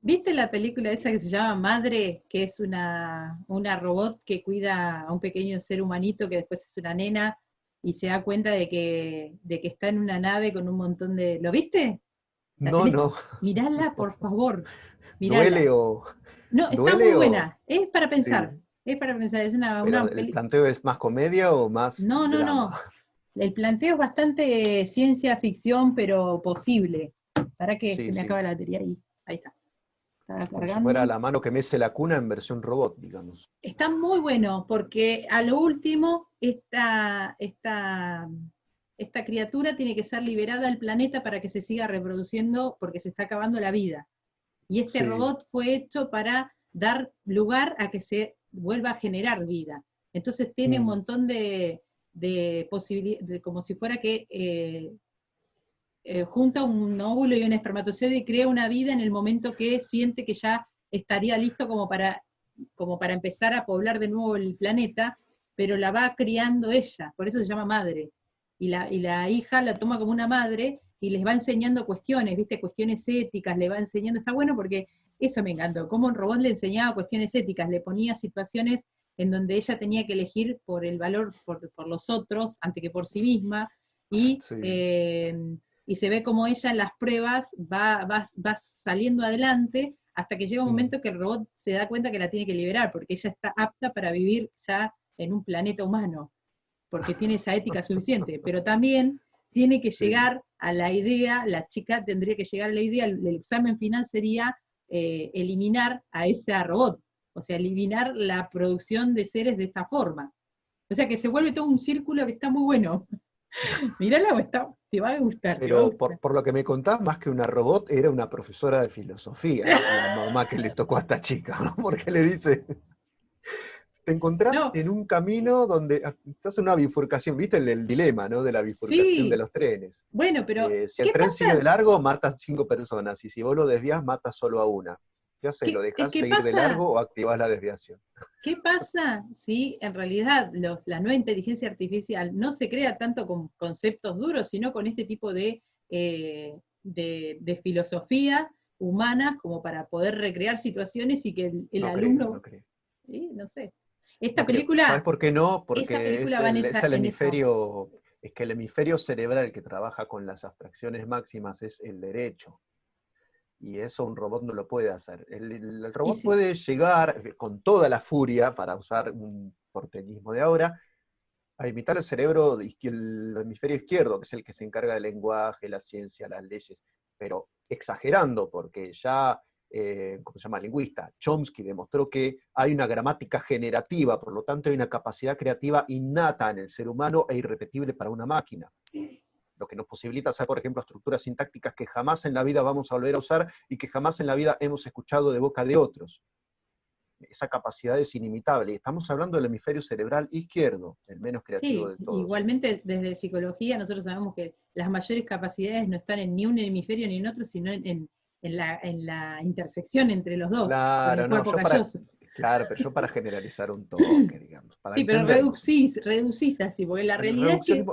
¿Viste la película esa que se llama Madre, que es una robot que cuida a un pequeño ser humanito que después es una nena y se da cuenta de que está en una nave con un montón de... ¿Lo viste? La No, tenés... no. Mirala, por favor, ¿Duele mirala. o...? No, está muy ¿Duele o...? buena, Sí. es para pensar, es Pero una ¿el peli... planteo es más comedia o más No, no, no, drama? el planteo es bastante ciencia ficción, pero posible. Para que se Sí, me sí. acaba la batería ahí. Ahí está. Estaba Como si fuera cargando. la mano que mece la cuna en versión robot, digamos. Está muy bueno, porque a lo último, esta criatura tiene que ser liberada al planeta para que se siga reproduciendo, porque se está acabando la vida. Y este Sí. robot fue hecho para dar lugar a que se vuelva a generar vida. Entonces tiene un Mm, montón de posibilidades, como si fuera que junta un óvulo y un espermatozoide y crea una vida en el momento que siente que ya estaría listo como para empezar a poblar de nuevo el planeta, pero la va criando ella, por eso se llama madre. Y la hija la toma como una madre y les va enseñando cuestiones, ¿viste? Cuestiones éticas, le va enseñando, está bueno porque eso me encantó, cómo un robot le enseñaba cuestiones éticas, le ponía situaciones en donde ella tenía que elegir por el valor, por los otros, antes que por sí misma, y sí. y se ve como ella en las pruebas va saliendo adelante hasta que llega un Mm, momento que el robot se da cuenta que la tiene que liberar, porque ella está apta para vivir ya en un planeta humano, porque tiene esa ética suficiente, pero también tiene que sí. llegar a la idea, la chica tendría que llegar a la idea, el examen final sería eliminar a ese robot, o sea, eliminar la producción de seres de esta forma. O sea que se vuelve todo un círculo que está muy bueno. Mírala, te va a gustar, te va a Pero gustar. por lo que me contás, más que una robot, era una profesora de filosofía, la mamá que le tocó a esta chica, ¿no? Porque le dice, te encontrás No, en un camino donde estás en una bifurcación, ¿viste el dilema, ¿no? De la bifurcación de sí, los trenes. bueno, pero Si el ¿qué tren sigue de pasa? largo, matas 5 personas, y si vos lo desvías, matas solo a una. ¿Qué haces? ¿Lo Es dejás que seguir de pasa, largo o activás la desviación? ¿qué pasa si en realidad la nueva inteligencia artificial no se crea tanto con conceptos duros, sino con este tipo de filosofía humana como para poder recrear situaciones y que el No creo, no alumno, creo. no sé. No creo. ¿Sabes por qué no? Esa Porque película va es el en esa onda. hemisferio, es que el hemisferio cerebral que trabaja con las abstracciones máximas es el derecho. Y eso un robot no lo puede hacer. El Y robot sí, puede llegar con toda la furia, para usar un porteñismo de ahora, a imitar el cerebro, el hemisferio izquierdo, que es el que se encarga del lenguaje, la ciencia, las leyes, pero exagerando, porque ya, ¿cómo se llama? Lingüista, Chomsky demostró que hay una gramática generativa, por lo tanto hay una capacidad creativa innata en el ser humano e irrepetible para una máquina. Lo que nos posibilita hacer, por ejemplo, estructuras sintácticas que jamás en la vida vamos a volver a usar y que jamás en la vida hemos escuchado de boca de otros. Esa capacidad es inimitable. Y estamos hablando del hemisferio cerebral izquierdo, el menos creativo sí, de todos. igualmente desde psicología nosotros sabemos que las mayores capacidades no están en ni un hemisferio ni en otro, sino en la intersección entre los dos, con el Claro, no, cuerpo calloso. claro, pero yo para generalizar un toque, digamos, para Sí, pero entendernos. reducís así, porque la realidad es que,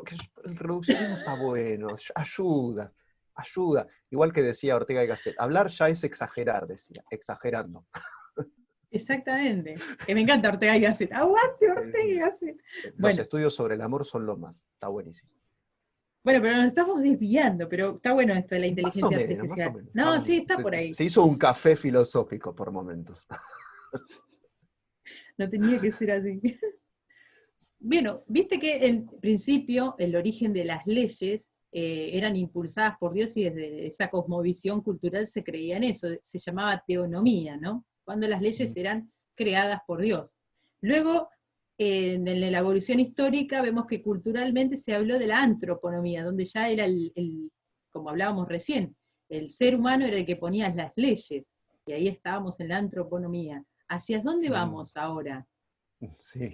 El reduccionismo está bueno, ayuda, ayuda. Igual que decía Ortega y Gasset, hablar ya es exagerar, decía, exagerando. exactamente, que me encanta Ortega y Gasset, aguante Sí, Ortega y sí. Gasset. Los Bueno, estudios sobre el amor son lo más, está buenísimo. pero nos estamos desviando, pero está bueno esto de la Más o inteligencia menos, más o artificial. menos. No, sí, está por ahí. Se hizo un café filosófico por momentos. No tenía que ser así. Bueno, viste que en principio el origen de las leyes eran impulsadas por Dios y desde esa cosmovisión cultural se creía en eso, se llamaba teonomía, ¿no? Cuando las leyes eran creadas por Dios. Luego, en la evolución histórica, vemos que culturalmente se habló de la antroponomía, donde ya era como hablábamos recién, el ser humano era el que ponía las leyes, y ahí estábamos en la antroponomía. ¿Hacia dónde Mm, vamos ahora? sí,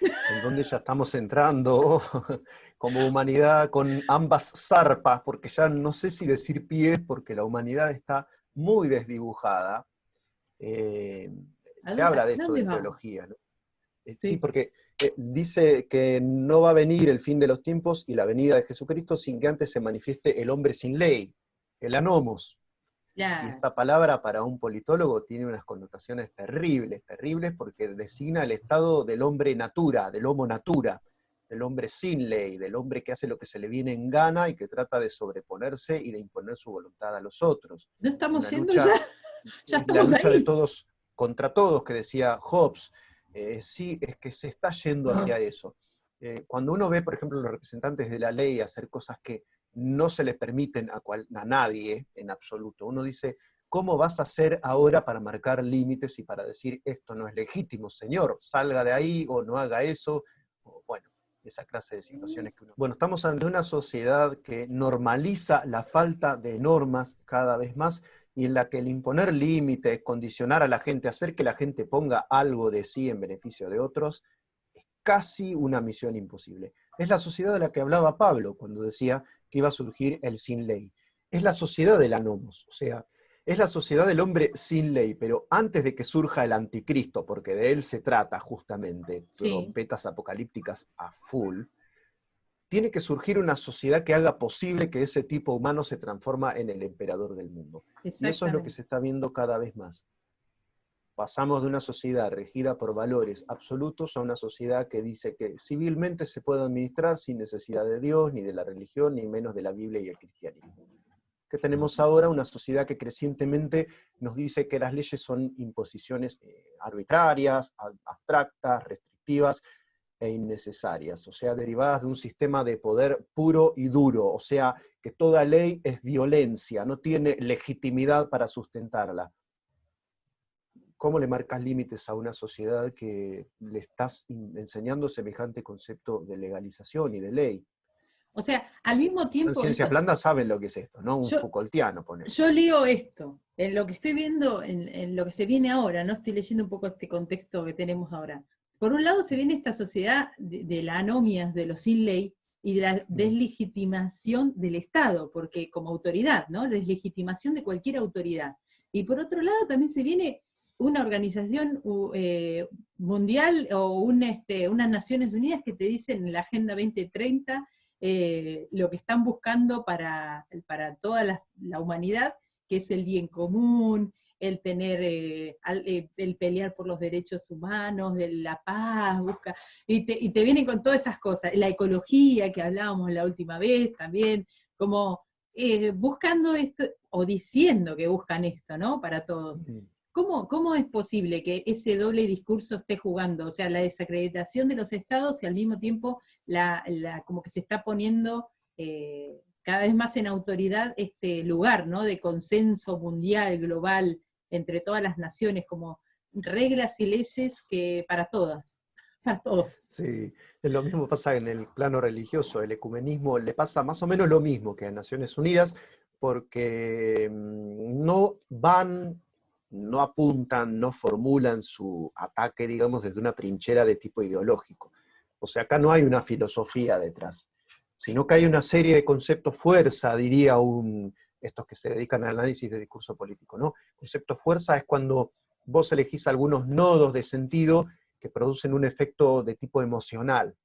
en donde ya estamos entrando como humanidad con ambas zarpas, porque ya no sé si decir pies, porque la humanidad está muy desdibujada. Se habla de ¿Hacia esto dónde en vamos? teología, ¿no? Sí, Sí. porque dice que no va a venir el fin de los tiempos y la venida de Jesucristo sin que antes se manifieste el hombre sin ley, el anomos. Y Ya, esta palabra para un politólogo tiene unas connotaciones terribles, terribles, porque designa el estado del hombre natura, del homo natura, del hombre sin ley, del hombre que hace lo que se le viene en gana y que trata de sobreponerse y de imponer su voluntad a los otros. ¿no estamos Una yendo ya? lucha, Ya la estamos lucha de ahí. todos contra todos, que decía Hobbes. Sí, es que se está yendo hacia eso. Cuando uno ve, por ejemplo, los representantes de la ley hacer cosas que no se le permiten a nadie en absoluto, uno dice, ¿cómo vas a hacer ahora para marcar límites y para decir esto no es legítimo, señor? Salga de ahí o no haga eso. O, bueno, esa clase de situaciones que uno... Bueno, estamos ante una sociedad que normaliza la falta de normas cada vez más y en la que el imponer límites, condicionar a la gente, hacer que la gente ponga algo de sí en beneficio de otros, es casi una misión imposible. Es la sociedad de la que hablaba Pablo cuando decía que iba a surgir el sin ley. Es la sociedad del anomos, o sea, es la sociedad del hombre sin ley, pero antes de que surja el anticristo, porque de él se trata justamente, Sí, trompetas apocalípticas a full, tiene que surgir una sociedad que haga posible que ese tipo humano se transforma en el emperador del mundo. Y eso es lo que exactamente. se está viendo cada vez más. Pasamos de una sociedad regida por valores absolutos a una sociedad que dice que civilmente se puede administrar sin necesidad de Dios, ni de la religión, ni menos de la Biblia y el cristianismo. Que tenemos ahora una sociedad que crecientemente nos dice que las leyes son imposiciones arbitrarias, abstractas, restrictivas, e innecesarias, o sea, derivadas de un sistema de poder puro y duro, o sea, que toda ley es violencia, no tiene legitimidad para sustentarla. ¿Cómo le marcas límites a una sociedad que le estás enseñando semejante concepto de legalización y de ley? O sea, al mismo En tiempo, ciencias blandas saben lo que es esto, ¿no? Un yo, Foucaultiano, ponele. yo leo esto, en lo que estoy viendo, en lo que se viene ahora, ¿no? Estoy leyendo un poco este contexto que tenemos ahora. Por un lado se viene esta sociedad de la anomia, de los sin ley, y de la Mm. deslegitimación del Estado, porque como autoridad, ¿no? Deslegitimación de cualquier autoridad. Y por otro lado también se viene una organización mundial o unas Naciones Unidas que te dicen en la Agenda 2030 lo que están buscando para toda la humanidad, que es el bien común, el tener, el pelear por los derechos humanos, de la paz, y te vienen con todas esas cosas, la ecología que hablábamos la última vez también, como buscando esto, o diciendo que buscan esto, ¿no? Para todos. Mm. ¿Cómo es posible que ese doble discurso esté jugando? O sea, la desacreditación de los estados y al mismo tiempo como que se está poniendo cada vez más en autoridad este lugar, ¿no? De consenso mundial, global, entre todas las naciones, como reglas y leyes que para todas, para todos. Sí, lo mismo pasa en el plano religioso, el ecumenismo le pasa más o menos lo mismo que a Naciones Unidas, porque no van, no apuntan, no formulan su ataque, digamos, desde una trinchera de tipo ideológico. O sea, acá no hay una filosofía detrás, sino que hay una serie de conceptos fuerza, diría estos que se dedican al análisis de discurso político, ¿no? Concepto fuerza es cuando vos elegís algunos nodos de sentido que producen un efecto de tipo emocional.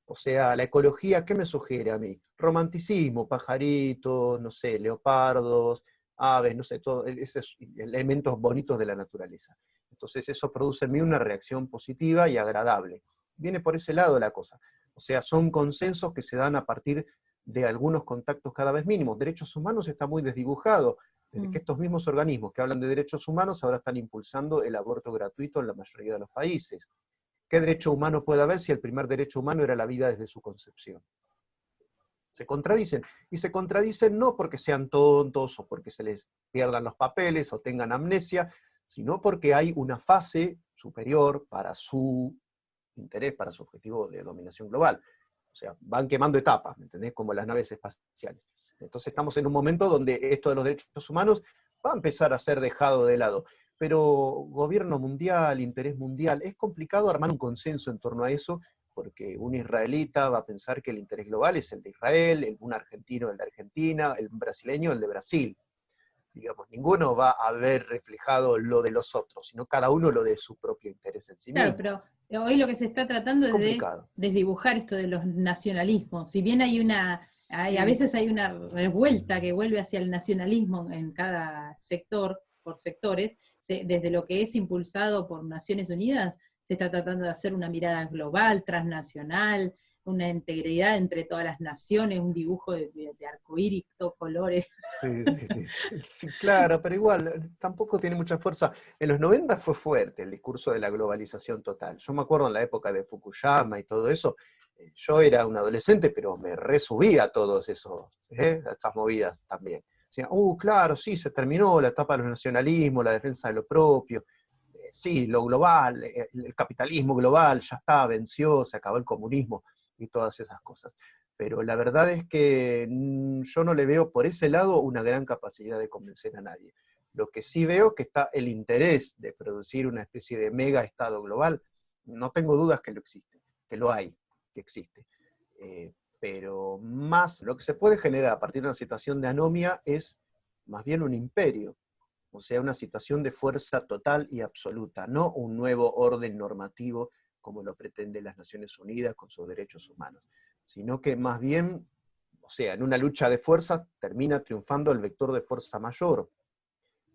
O sea, la ecología, ¿qué me sugiere a mí? Romanticismo, pajaritos, no sé, leopardos, aves, no sé, todos esos elementos bonitos de la naturaleza. Entonces eso produce en mí una reacción positiva y agradable. Viene por ese lado la cosa. O sea, son consensos que se dan a partir de algunos contactos cada vez mínimos. Derechos humanos está muy desdibujado, desde que estos mismos organismos que hablan de derechos humanos ahora están impulsando el aborto gratuito en la mayoría de los países. ¿Qué derecho humano puede haber si el primer derecho humano era la vida desde su concepción? Se contradicen. Y se contradicen no porque sean tontos o porque se les pierdan los papeles o tengan amnesia, sino porque hay una fase superior para su interés, para su objetivo de dominación global. O sea, van quemando etapas, ¿me entendés? Como las naves espaciales. Entonces estamos en un momento donde esto de los derechos humanos va a empezar a ser dejado de lado. Pero gobierno mundial, interés mundial, es complicado armar un consenso en torno a eso, porque un israelita va a pensar que el interés global es el de Israel, un argentino el de Argentina, el brasileño el de Brasil. digamos, ninguno va a ver reflejado lo de los otros, sino cada uno lo de su propio interés en sí Claro, mismo. pero hoy lo que se está tratando Es es de complicado. desdibujar esto de los nacionalismos. Si bien a Sí, veces hay una revuelta que vuelve hacia el nacionalismo en cada sector, por sectores, desde lo que es impulsado por Naciones Unidas, se está tratando de hacer una mirada global, transnacional, una integridad entre todas las naciones, un dibujo de arcoíris, todos colores. sí, sí, sí, sí, claro, pero igual tampoco tiene mucha fuerza. En los 90 fue fuerte el discurso de la globalización total. Yo me acuerdo en la época de Fukuyama y todo eso, yo era un adolescente, pero me resubía a todos esas movidas también. Decía, claro, sí, se terminó la etapa de los nacionalismos, la defensa de lo propio, sí, lo global, el capitalismo global ya está, venció, se acabó el comunismo y todas esas cosas. Pero la verdad es que yo no le veo por ese lado una gran capacidad de convencer a nadie. Lo que sí veo que está el interés de producir una especie de mega estado global, no tengo dudas que lo existe, que lo hay, que existe. Pero más lo que se puede generar a partir de una situación de anomia es más bien un imperio, o sea, una situación de fuerza total y absoluta, no un nuevo orden normativo como lo pretende las Naciones Unidas con sus derechos humanos, sino que más bien, o sea, en una lucha de fuerza termina triunfando el vector de fuerza mayor,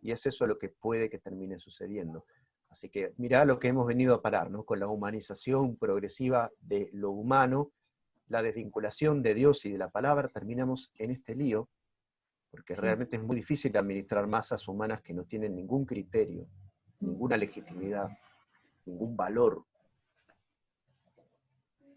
y es eso lo que puede que termine sucediendo. Así que mirá lo que hemos venido a parar, ¿no? Con la humanización progresiva de lo humano, la desvinculación de Dios y de la palabra, terminamos en este lío, porque Sí. realmente es muy difícil administrar masas humanas que no tienen ningún criterio, ninguna legitimidad, ningún valor.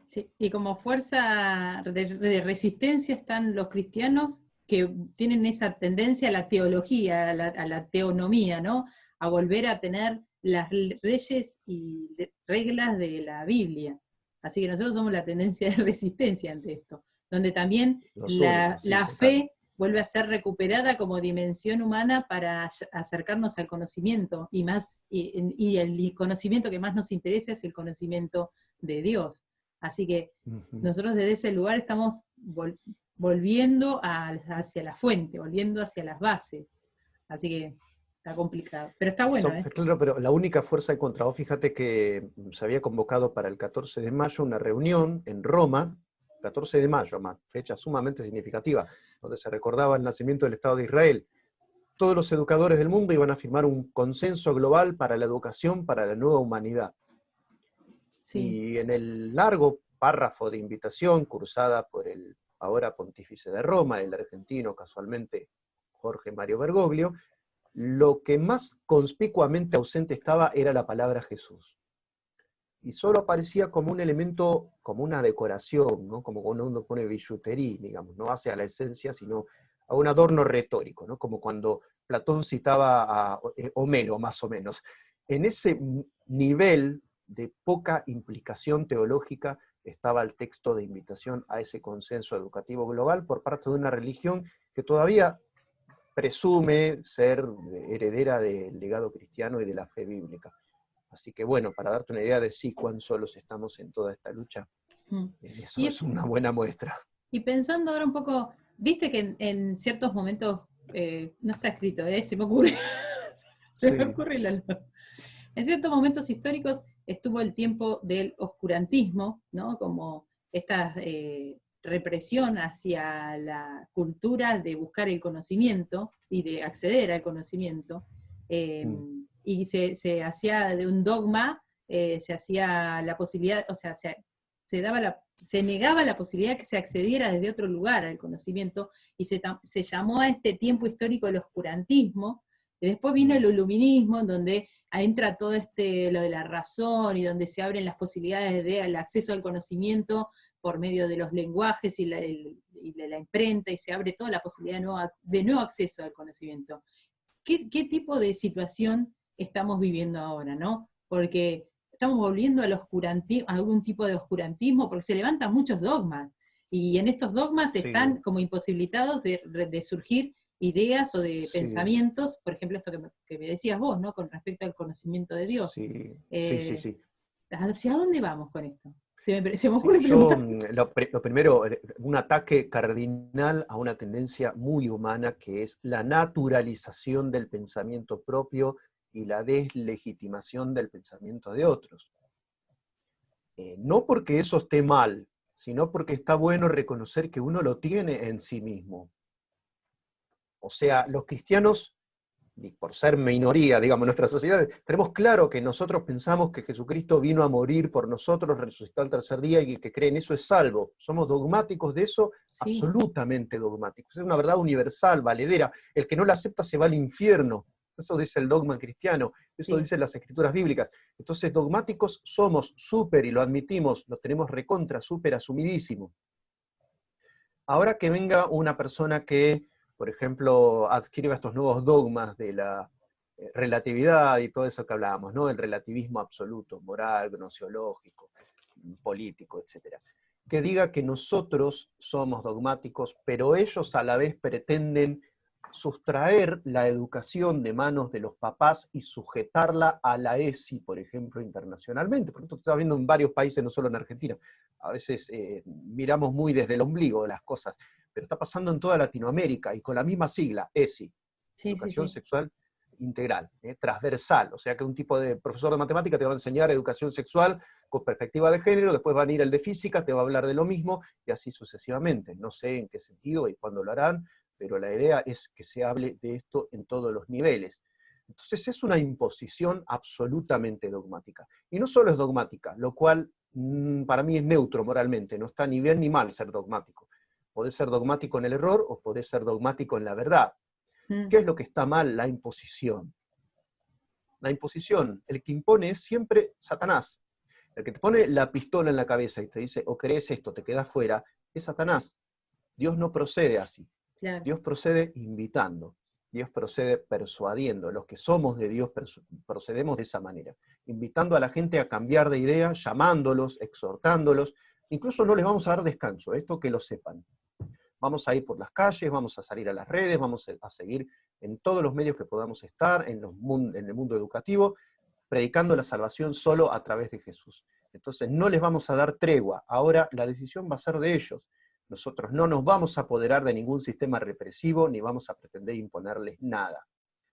Sí, y como fuerza de resistencia están los cristianos que tienen esa tendencia a la teología, a la teonomía, ¿no? A volver a tener las leyes y reglas de la Biblia. Así que nosotros somos la tendencia de resistencia ante esto, donde también Los únicos, sí, la total. fe vuelve a ser recuperada como dimensión humana para acercarnos al conocimiento, y el conocimiento que más nos interesa es el conocimiento de Dios. Así que Ujú. nosotros desde ese lugar estamos volviendo hacia la fuente, volviendo hacia las bases. Así que está complicado. Pero está bueno, ¿eh? Claro, pero la única fuerza de contra vos, fíjate que se había convocado para el 14 de mayo una reunión en Roma, 14 de mayo, fecha sumamente significativa, donde se recordaba el nacimiento del Estado de Israel. Todos los educadores del mundo iban a firmar un consenso global para la educación para la nueva humanidad. Sí. Y en el largo párrafo de invitación cursada por el ahora pontífice de Roma, el argentino casualmente Jorge Mario Bergoglio, lo que más conspicuamente ausente estaba era la palabra Jesús. Y solo aparecía como un elemento, como una decoración, ¿no? Como cuando uno pone billutería, digamos, no hace a la esencia, sino a un adorno retórico, ¿no? Como cuando Platón citaba a Homero, más o menos. En ese nivel de poca implicación teológica estaba el texto de invitación a ese consenso educativo global por parte de una religión que todavía presume ser heredera del legado cristiano y de la fe bíblica. Así que bueno, para darte una idea de sí, cuán solos estamos en toda esta lucha, Mm. eso Y, es una buena muestra. y pensando ahora un poco, viste que en ciertos momentos, no está escrito, se me ocurre, se me Sí. ocurre en ciertos momentos históricos estuvo el tiempo del oscurantismo, ¿no? Como esta represión hacia la cultura de buscar el conocimiento y de acceder al conocimiento, eh, Mm. y se hacía de un dogma, se hacía la posibilidad, o sea, se negaba la posibilidad que se accediera desde otro lugar al conocimiento, y se llamó a este tiempo histórico el oscurantismo, y después vino el Mm. iluminismo, en donde entra todo lo de la razón y donde se abren las posibilidades del acceso al conocimiento por medio de los lenguajes y de la imprenta, y se abre toda la posibilidad de nuevo acceso al conocimiento. ¿Qué tipo de situación estamos viviendo ahora, no? Porque estamos volviendo al oscurantismo, a algún tipo de oscurantismo, porque se levantan muchos dogmas, y en estos dogmas Sí, están como imposibilitados de surgir ideas o de sí, pensamientos, por ejemplo, esto que me decías vos, ¿no? Con respecto al conocimiento de Dios. sí, sí, sí, Eh, sí. ¿Hacia dónde vamos con esto? Se me Sí, ocurre yo preguntar. lo primero, un ataque cardinal a una tendencia muy humana que es la naturalización del pensamiento propio y la deslegitimación del pensamiento de otros. No porque eso esté mal, sino porque está bueno reconocer que uno lo tiene en sí mismo. O sea, los cristianos, y por ser minoría, digamos, en nuestra sociedad, tenemos claro que nosotros pensamos que Jesucristo vino a morir por nosotros, resucitó al tercer día y que creen eso es salvo. Somos dogmáticos de eso, Sí, absolutamente dogmáticos. Es una verdad universal, valedera. El que no la acepta se va al infierno. Eso dice el dogma cristiano, eso sí. dicen las escrituras bíblicas. Entonces, dogmáticos somos súper y lo admitimos, lo tenemos recontra, súper asumidísimo. Ahora que venga una persona que, por ejemplo, adscriba estos nuevos dogmas de la relatividad y todo eso que hablábamos, ¿no? El relativismo absoluto, moral, gnosiológico, político, etcétera. Que diga que nosotros somos dogmáticos, pero ellos a la vez pretenden sustraer la educación de manos de los papás y sujetarla a la ESI, por ejemplo, internacionalmente. Porque esto está viendo en varios países, no solo en Argentina. A veces miramos muy desde el ombligo de las cosas, pero está pasando en toda Latinoamérica y con la misma sigla, ESI, Sí, sí, Educación sí. Sexual Integral, transversal, o sea que un tipo de profesor de matemática te va a enseñar educación sexual con perspectiva de género, después va a ir el de física, te va a hablar de lo mismo, y así sucesivamente. No sé en qué sentido y cuándo lo harán, pero la idea es que se hable de esto en todos los niveles. Entonces es una imposición absolutamente dogmática. Y no solo es dogmática, lo cual para mí es neutro moralmente, no está ni bien ni mal ser dogmático. Podés ser dogmático en el error o podés ser dogmático en la verdad. Mm. ¿Qué es lo que está mal? La imposición. La imposición, el que impone es siempre Satanás. El que te pone la pistola en la cabeza y te dice, o crees esto, te quedas fuera, es Satanás. Dios no procede así. Claro. Dios procede invitando. Dios procede persuadiendo. Los que somos de Dios procedemos de esa manera. Invitando a la gente a cambiar de idea, llamándolos, exhortándolos. Incluso no les vamos a dar descanso, esto que lo sepan. Vamos a ir por las calles, vamos a salir a las redes, vamos a seguir en todos los medios que podamos estar, en el mundo educativo, predicando la salvación solo a través de Jesús. Entonces no les vamos a dar tregua. Ahora la decisión va a ser de ellos. Nosotros no nos vamos a apoderar de ningún sistema represivo ni vamos a pretender imponerles nada.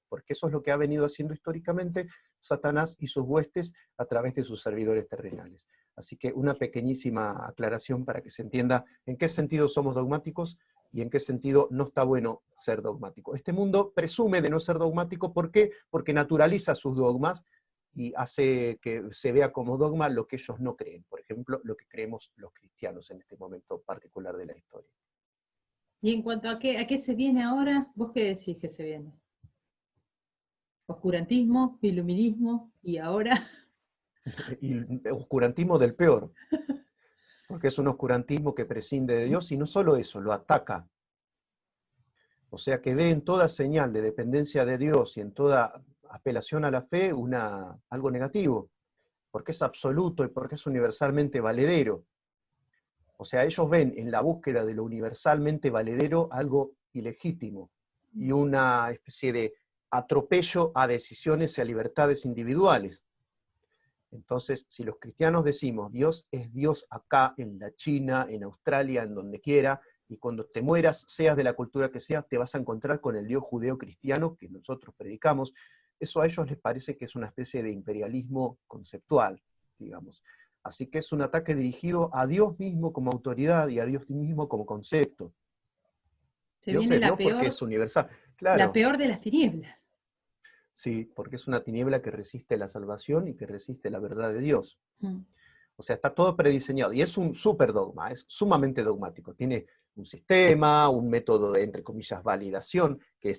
Porque eso es lo que ha venido haciendo históricamente Satanás y sus huestes a través de sus servidores terrenales. Así que una pequeñísima aclaración para que se entienda en qué sentido somos dogmáticos y en qué sentido no está bueno ser dogmático. Este mundo presume de no ser dogmático, ¿por qué? Porque naturaliza sus dogmas y hace que se vea como dogma lo que ellos no creen. Por ejemplo, lo que creemos los cristianos en este momento particular de la historia. Y en cuanto a qué se viene ahora, ¿vos qué decís que se viene? Oscurantismo, iluminismo, y ahora, Y oscurantismo del peor, porque es un oscurantismo que prescinde de Dios y no solo eso, lo ataca. O sea que ve en toda señal de dependencia de Dios y en toda apelación a la fe algo negativo, porque es absoluto y porque es universalmente valedero. O sea, ellos ven en la búsqueda de lo universalmente valedero algo ilegítimo y una especie de atropello a decisiones y a libertades individuales. Entonces, si los cristianos decimos, Dios es Dios acá, en la China, en Australia, en donde quiera, y cuando te mueras, seas de la cultura que seas, te vas a encontrar con el Dios judeo-cristiano que nosotros predicamos, eso a ellos les parece que es una especie de imperialismo conceptual, digamos. Así que es un ataque dirigido a Dios mismo como autoridad y a Dios mismo como concepto. se Dios viene es Dios porque es universal. la Claro, peor de las tinieblas. sí, porque es una tiniebla que resiste la salvación y que resiste la verdad de Dios. Mm. O sea, está todo prediseñado y es un súper dogma, es sumamente dogmático. Tiene un sistema, un método de, entre comillas, validación, que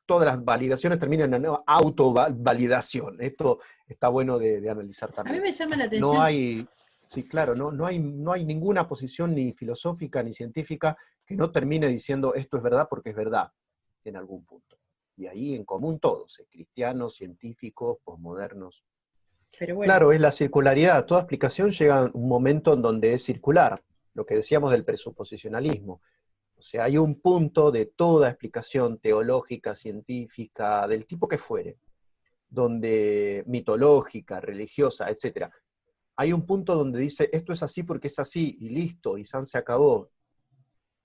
todas las validaciones terminan en autovalidación. Esto está bueno de analizar A mí también. me llama la No atención, hay, sí, claro, no hay ninguna posición ni filosófica ni científica que no termine diciendo esto es verdad porque es verdad en algún punto. Y ahí en común todos, cristianos, científicos, posmodernos. pero bueno, Claro, es la circularidad. Toda explicación llega a un momento en donde es circular, lo que decíamos del presuposicionalismo. O sea, hay un punto de toda explicación teológica, científica, del tipo que fuere, donde mitológica, religiosa, etcétera, hay un punto donde dice, esto es así porque es así, y listo, y se acabó.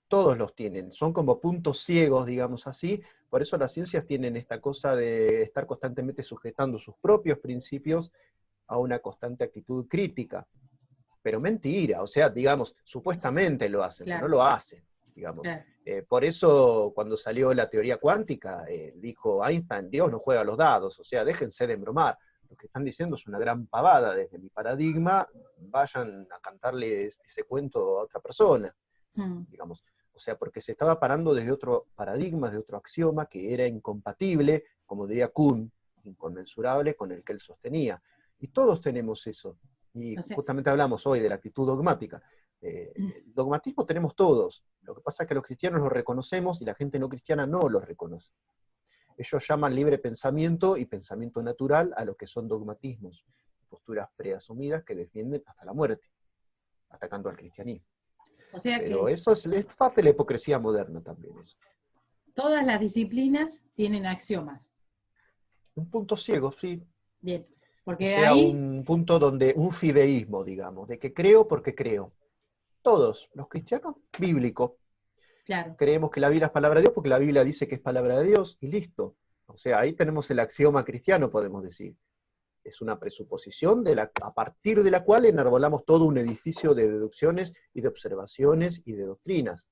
Todos los tienen, son como puntos ciegos, digamos así, por eso las ciencias tienen esta cosa de estar constantemente sujetando sus propios principios a una constante actitud crítica. Pero mentira, o sea, digamos, supuestamente lo hacen, pero Claro, no lo hacen, digamos. claro. Por eso, cuando salió la teoría cuántica, dijo Einstein, Dios no juega a los dados, o sea, déjense de embromar. Lo que están diciendo es una gran pavada desde mi paradigma, vayan a cantarle ese cuento a otra persona, Mm. digamos. O sea, porque se estaba parando desde otro paradigma, de otro axioma que era incompatible, como diría Kuhn, inconmensurable con el que él sostenía. Y todos tenemos eso. Y O sea, justamente hablamos hoy de la actitud dogmática. Dogmatismo tenemos todos. Lo que pasa es que los cristianos lo reconocemos y la gente no cristiana no lo reconoce. Ellos llaman libre pensamiento y pensamiento natural a lo que son dogmatismos, posturas preasumidas que defienden hasta la muerte, atacando al cristianismo. o sea Pero que eso es parte de la hipocresía moderna también. Eso. todas las disciplinas tienen axiomas. Un punto ciego, sí. Bien, O porque sea, ahí, un punto donde, un fideísmo, digamos, de que creo porque creo. Todos, los cristianos, bíblico. claro, Creemos que la Biblia es palabra de Dios porque la Biblia dice que es palabra de Dios y listo. O sea, ahí tenemos el axioma cristiano, podemos decir. Es una presuposición a partir de la cual enarbolamos todo un edificio de deducciones y de observaciones y de doctrinas.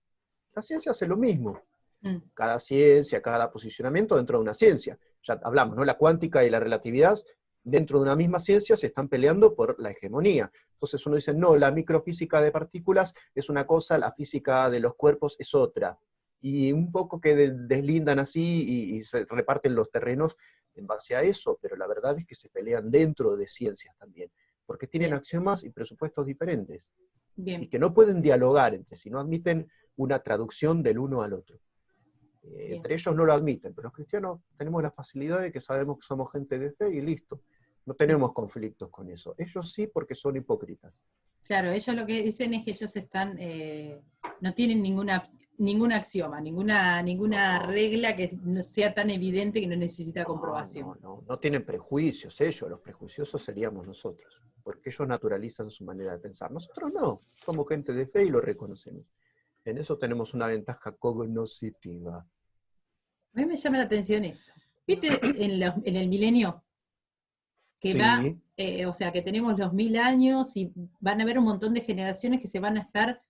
La ciencia hace lo mismo. mm, Cada ciencia, cada posicionamiento dentro de una ciencia. Ya hablamos, ¿no? La cuántica y la relatividad dentro de una misma ciencia se están peleando por la hegemonía. Entonces uno dice, no, la microfísica de partículas es una cosa, la física de los cuerpos es otra. Y un poco que deslindan así y se reparten los terrenos en base a eso, pero la verdad es que se pelean dentro de ciencias también, porque tienen bien, axiomas y presupuestos diferentes, y bien, que no pueden dialogar entre sí, no admiten una traducción del uno al otro. bien. Entre ellos no lo admiten, pero los cristianos tenemos la facilidad de que sabemos que somos gente de fe y listo. No tenemos conflictos con eso. Ellos sí porque son hipócritas. Claro, ellos lo que dicen es que ellos están, no tienen ningún axioma, ninguna No, regla que no sea tan evidente que no necesita comprobación. no tienen prejuicios ellos, los prejuiciosos seríamos nosotros, porque ellos naturalizan su manera de pensar. Nosotros no, somos gente de fe y lo reconocemos. En eso tenemos una ventaja cognoscitiva. A mí me llama la atención esto. ¿Viste en el milenio que va, Sí, o sea, que tenemos los 1000 años y van a haber un montón de generaciones que se van a estar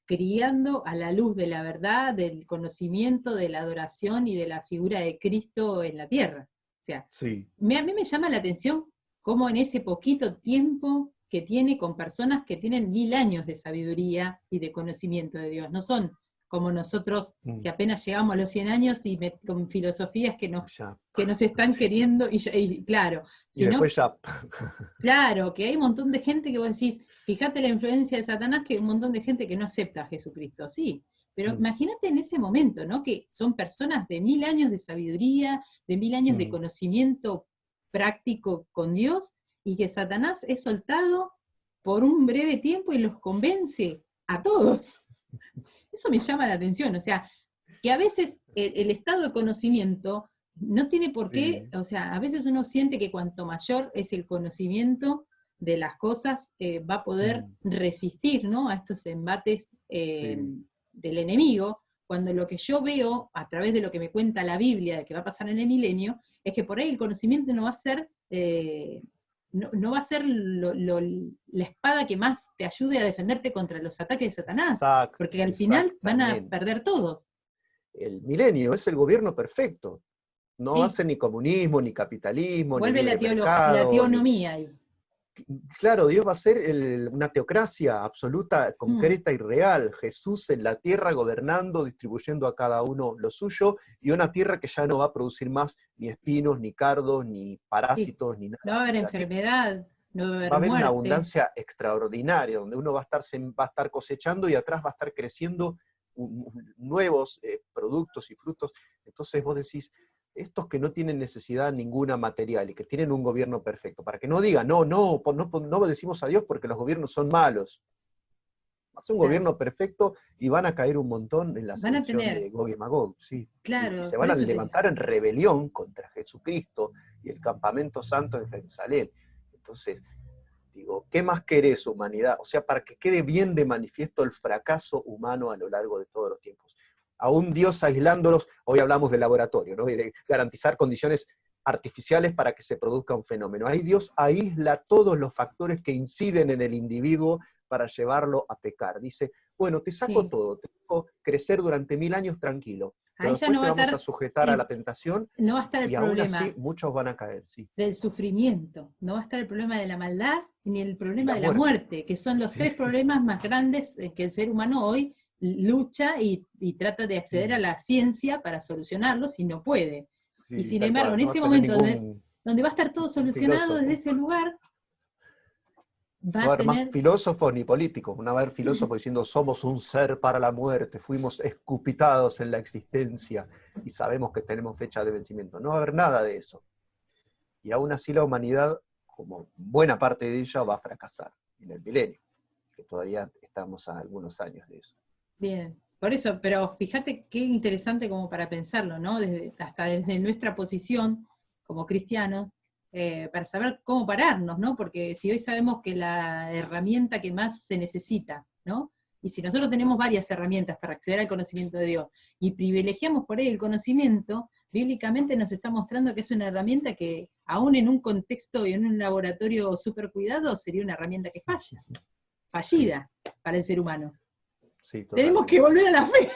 criando a la luz de la verdad, del conocimiento, de la adoración y de la figura de Cristo en la tierra? O sea, sí. a mí me llama la atención cómo en ese poquito tiempo que tiene con personas que tienen 1000 años de sabiduría y de conocimiento de Dios, no son como nosotros Mm, que apenas llegamos a los 100 años y con filosofías ya. que nos están Sí. queriendo, y claro, Y sino, después ya. claro, que hay un montón de gente que vos decís, fíjate la influencia de Satanás, que hay un montón de gente que no acepta a Jesucristo, sí, pero Mm, imagínate en ese momento, ¿no? Que son personas de 1000 años de sabiduría, de 1000 años de mm. conocimiento práctico con Dios, y que Satanás es soltado por un breve tiempo y los convence a todos. Eso me llama la atención, o sea, que a veces el estado de conocimiento no tiene por qué, Sí, o sea, a veces uno siente que cuanto mayor es el conocimiento de las cosas, va a poder mm, resistir, ¿no? A estos embates sí, del enemigo, cuando lo que yo veo a través de lo que me cuenta la Biblia de que va a pasar en el milenio, es que por ahí el conocimiento no va a ser, no va a ser la espada que más te ayude a defenderte contra los ataques de Satanás, porque al final van a exactamente. perder todos. El milenio es el gobierno perfecto. No Sí, hace ni comunismo, ni capitalismo, ni vuelve libre la mercado, ni... teonomía ahí. Claro, Dios va a ser una teocracia absoluta, Mm, concreta y real. Jesús en la tierra gobernando, distribuyendo a cada uno lo suyo, y una tierra que ya no va a producir más ni espinos, ni cardos, ni sí. parásitos, ni No va a nada haber negativo. enfermedad, no va a Va a haber haber una muerte. abundancia extraordinaria, donde uno va a estar cosechando y atrás va a estar creciendo nuevos productos y frutos. Entonces vos decís, estos que no tienen necesidad ninguna material y que tienen un gobierno perfecto, para que no digan, no obedecimos a Dios porque los gobiernos son malos. Va a ser un Claro. gobierno perfecto y van a caer un montón en la Van a seducción tener, de Gog y Magog, sí. Y claro, se por van a eso te digo. levantar en rebelión contra Jesucristo y el campamento santo en Jerusalén. Entonces, Digo, ¿qué más querés, humanidad? O sea, para que quede bien de manifiesto el fracaso humano a lo largo de todos los tiempos. A un Dios aislándolos, hoy hablamos de laboratorio, ¿no? Y de garantizar condiciones artificiales para que se produzca un fenómeno. Ahí Dios aísla todos los factores que inciden en el individuo para llevarlo a pecar. Dice, bueno, te saco Sí. todo, te dejo crecer durante 1000 años tranquilo, pero Ahí ya después no te va a vamos a estar sujetar a la tentación no va a estar el y aún así problema muchos van a caer, sí. del sufrimiento, no va a estar el problema de la maldad ni el Y problema la de la muerte, muerte, que son los sí. tres problemas más grandes que el ser humano hoy lucha y trata de acceder a la ciencia para solucionarlos y no puede. Y Sí, sin tal embargo, cual. en No va a ese tener momento ningún donde va a estar todo solucionado desde filósofo. ese lugar, va No va a a haber más tener, filósofos ni políticos. No va a haber filósofos diciendo somos un ser para la muerte, fuimos escupitados en la existencia y sabemos que tenemos fecha de vencimiento. No va a haber nada de eso. Y aún así la humanidad, como buena parte de ella, va a fracasar en el milenio, que todavía estamos a algunos años de eso. bien, por eso, pero fíjate qué interesante como para pensarlo, ¿no? Hasta desde nuestra posición como cristianos, para saber cómo pararnos, ¿no? Porque si hoy sabemos que la herramienta que más se necesita, ¿no? Y si nosotros tenemos varias herramientas para acceder al conocimiento de Dios y privilegiamos por ahí el conocimiento, bíblicamente nos está mostrando que es una herramienta que, aún en un contexto y en un laboratorio súper cuidado, sería una herramienta que falla, Sí, fallida para el ser humano. sí, Tenemos que totalmente. volver a la fe.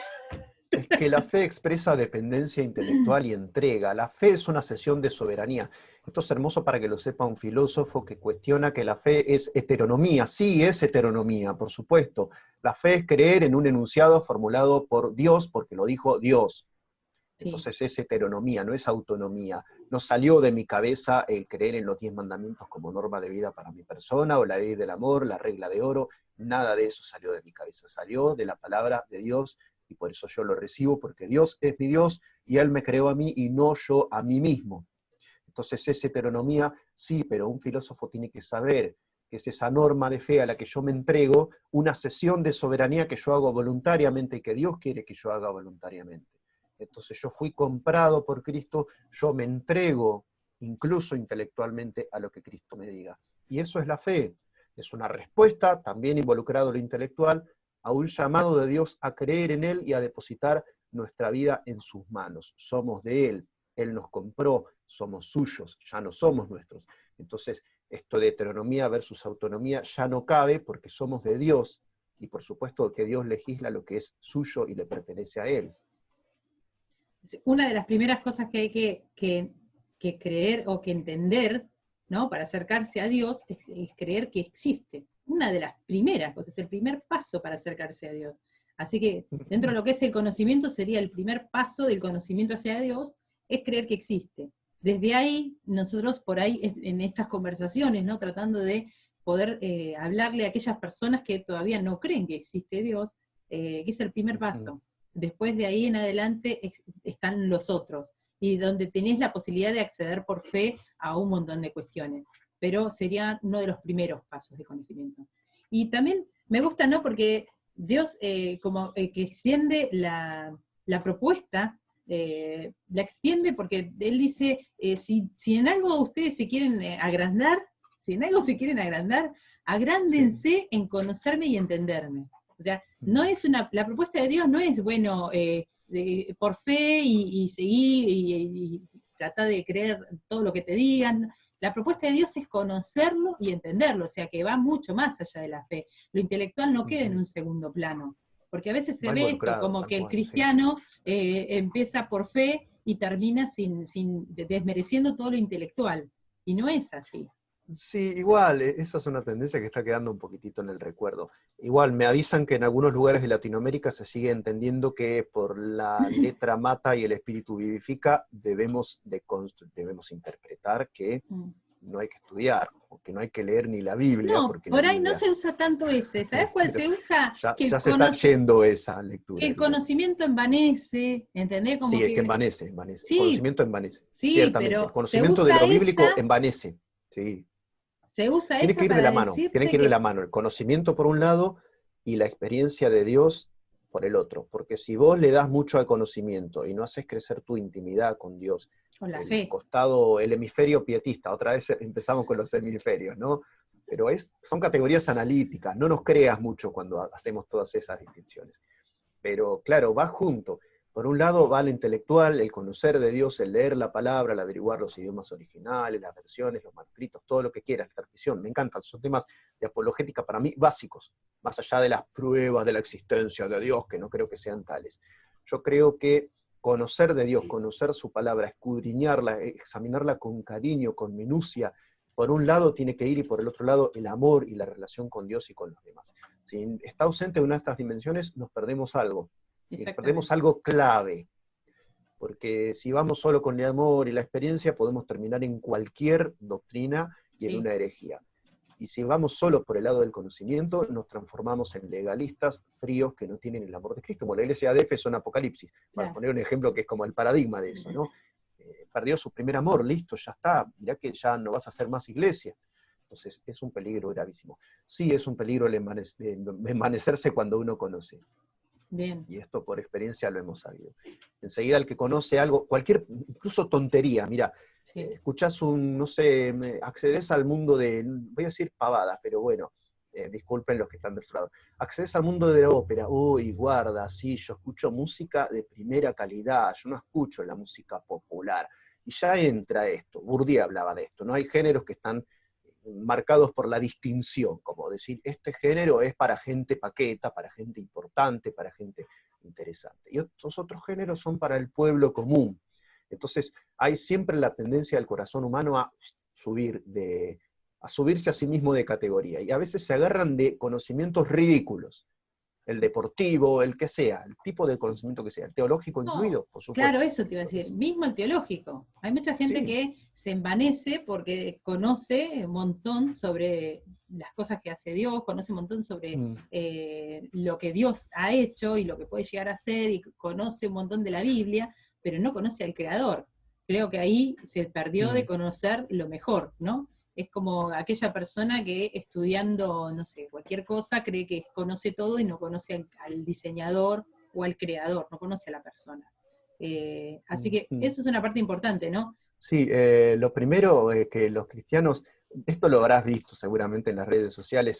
Es que la fe expresa dependencia intelectual y entrega. La fe es una cesión de soberanía. Esto es hermoso para que lo sepa un filósofo que cuestiona que la fe es heteronomía. Sí, es heteronomía, por supuesto. La fe es creer en un enunciado formulado por Dios, porque lo dijo Dios. Sí, Entonces es heteronomía, no es autonomía. No salió de mi cabeza el creer en los 10 mandamientos como norma de vida para mi persona, o la ley del amor, la regla de oro. Nada de eso salió de mi cabeza. Salió de la palabra de Dios, y por eso yo lo recibo, porque Dios es mi Dios, y Él me creó a mí, y no yo a mí mismo. Entonces es heteronomía, sí, pero un filósofo tiene que saber que es esa norma de fe a la que yo me entrego, una cesión de soberanía que yo hago voluntariamente y que Dios quiere que yo haga voluntariamente. Entonces yo fui comprado por Cristo, yo me entrego incluso intelectualmente a lo que Cristo me diga. Y eso es la fe, es una respuesta, también involucrado lo intelectual, a un llamado de Dios a creer en Él y a depositar nuestra vida en sus manos. Somos de Él, Él nos compró, somos suyos, ya no somos nuestros. Entonces, esto de heteronomía versus autonomía ya no cabe porque somos de Dios, y por supuesto que Dios legisla lo que es suyo y le pertenece a Él. una de las primeras cosas que hay que creer o que entender, ¿no? Para acercarse a Dios es creer que existe. Una de las primeras cosas, el primer paso para acercarse a Dios. Así que dentro de lo que es el conocimiento sería el primer paso del conocimiento hacia Dios, es creer que existe. Desde ahí, nosotros por ahí en estas conversaciones, ¿no? Tratando de poder hablarle a aquellas personas que todavía no creen que existe Dios, que es el primer paso. Después de ahí en adelante están los otros, y donde tenés la posibilidad de acceder por fe a un montón de cuestiones, pero sería uno de los primeros pasos de conocimiento. Y también me gusta, ¿no? Porque Dios como que extiende la propuesta, la extiende porque Él dice, si en algo ustedes se quieren agrandar, si en algo se quieren agrandar, agrándense sí, en conocerme y entenderme. O sea, no es la propuesta de Dios no es, bueno, por fe y seguir y tratar de creer todo lo que te digan. La propuesta de Dios es conocerlo y entenderlo, o sea, que va mucho más allá de la fe. Lo intelectual no queda en un segundo plano, porque a veces se Va ve esto involucrado, como tal que el cual, sí. cristiano empieza por fe y termina desmereciendo todo lo intelectual, y no es así. Sí, igual, esa es una tendencia que está quedando un poquitito en el recuerdo. Igual, me avisan que en algunos lugares de Latinoamérica se sigue entendiendo que por la letra mata y el espíritu vivifica, debemos interpretar que no hay que estudiar, o que no hay que leer ni la Biblia, No, porque la por ahí no Biblia... se usa tanto ese. ¿Sabes cuál Pero se usa? ya se está yendo esa Que lectura, el digamos. conocimiento envanece, ¿entendés? Como Sí, es que que envanece, envanece. El sí, conocimiento envanece, sí, ciertamente. El pero se conocimiento de usa lo bíblico envanece, sí. Tiene que ir de para la mano, tienen que decirte ir de que la mano. El conocimiento por un lado y la experiencia de Dios por el otro. Porque si vos le das mucho al conocimiento y no haces crecer tu intimidad con Dios, con la fe. el costado, el hemisferio pietista, otra vez empezamos con los hemisferios, ¿no? Pero son categorías analíticas, no nos creas mucho cuando hacemos todas esas distinciones. Pero claro, va junto. Por un lado va lo intelectual, el conocer de Dios, el leer la palabra, el averiguar los idiomas originales, las versiones, los manuscritos, todo lo que quieras, la tradición, me encantan, son temas de apologética para mí básicos, más allá de las pruebas de la existencia de Dios, que no creo que sean tales. Yo creo que conocer de Dios, conocer su palabra, escudriñarla, examinarla con cariño, con minucia, por un lado tiene que ir y por el otro lado el amor y la relación con Dios y con los demás. Si está ausente una de estas dimensiones, nos perdemos algo. Y perdemos algo clave, porque si vamos solo con el amor y la experiencia, podemos terminar en cualquier doctrina y en una herejía. Y si vamos solo por el lado del conocimiento, nos transformamos en legalistas fríos que no tienen el amor de Cristo, como la iglesia de Éfeso en Apocalipsis, para poner un ejemplo que es como el paradigma de eso, ¿no? Perdió su primer amor, listo, ya está, mirá que ya no vas a hacer más iglesia. Entonces es un peligro gravísimo. Sí es un peligro el envanecerse cuando uno conoce. Bien. Y esto por experiencia lo hemos sabido. Enseguida el que conoce algo, cualquier, incluso tontería, mira, escuchás no sé, accedes al mundo voy a decir pavadas, pero bueno, disculpen los que están del otro lado. Accedes al mundo de la ópera, uy, guarda, sí, yo escucho música de primera calidad, yo no escucho la música popular. Y ya entra esto, Bourdieu hablaba de esto, ¿no? Hay géneros que están marcados por la distinción, como decir, este género es para gente paqueta, para gente importante, para gente interesante. Y estos otros géneros son para el pueblo común. Entonces, hay siempre la tendencia del corazón humano a subirse a sí mismo de categoría. Y a veces se agarran de conocimientos ridículos. El deportivo, el que sea, el tipo de conocimiento que sea, el teológico incluido, por supuesto. Claro, eso te iba a decir, mismo el teológico. Hay mucha gente que se envanece porque conoce un montón sobre las cosas que hace Dios, conoce un montón sobre lo que Dios ha hecho y lo que puede llegar a hacer, y conoce un montón de la Biblia, pero no conoce al Creador. Creo que ahí se perdió de conocer lo mejor, ¿no? Es como aquella persona que estudiando, no sé, cualquier cosa, cree que conoce todo y no conoce al diseñador o al creador, no conoce a la persona. Así que eso es una parte importante, ¿no? Sí, lo primero es que los cristianos, esto lo habrás visto seguramente en las redes sociales,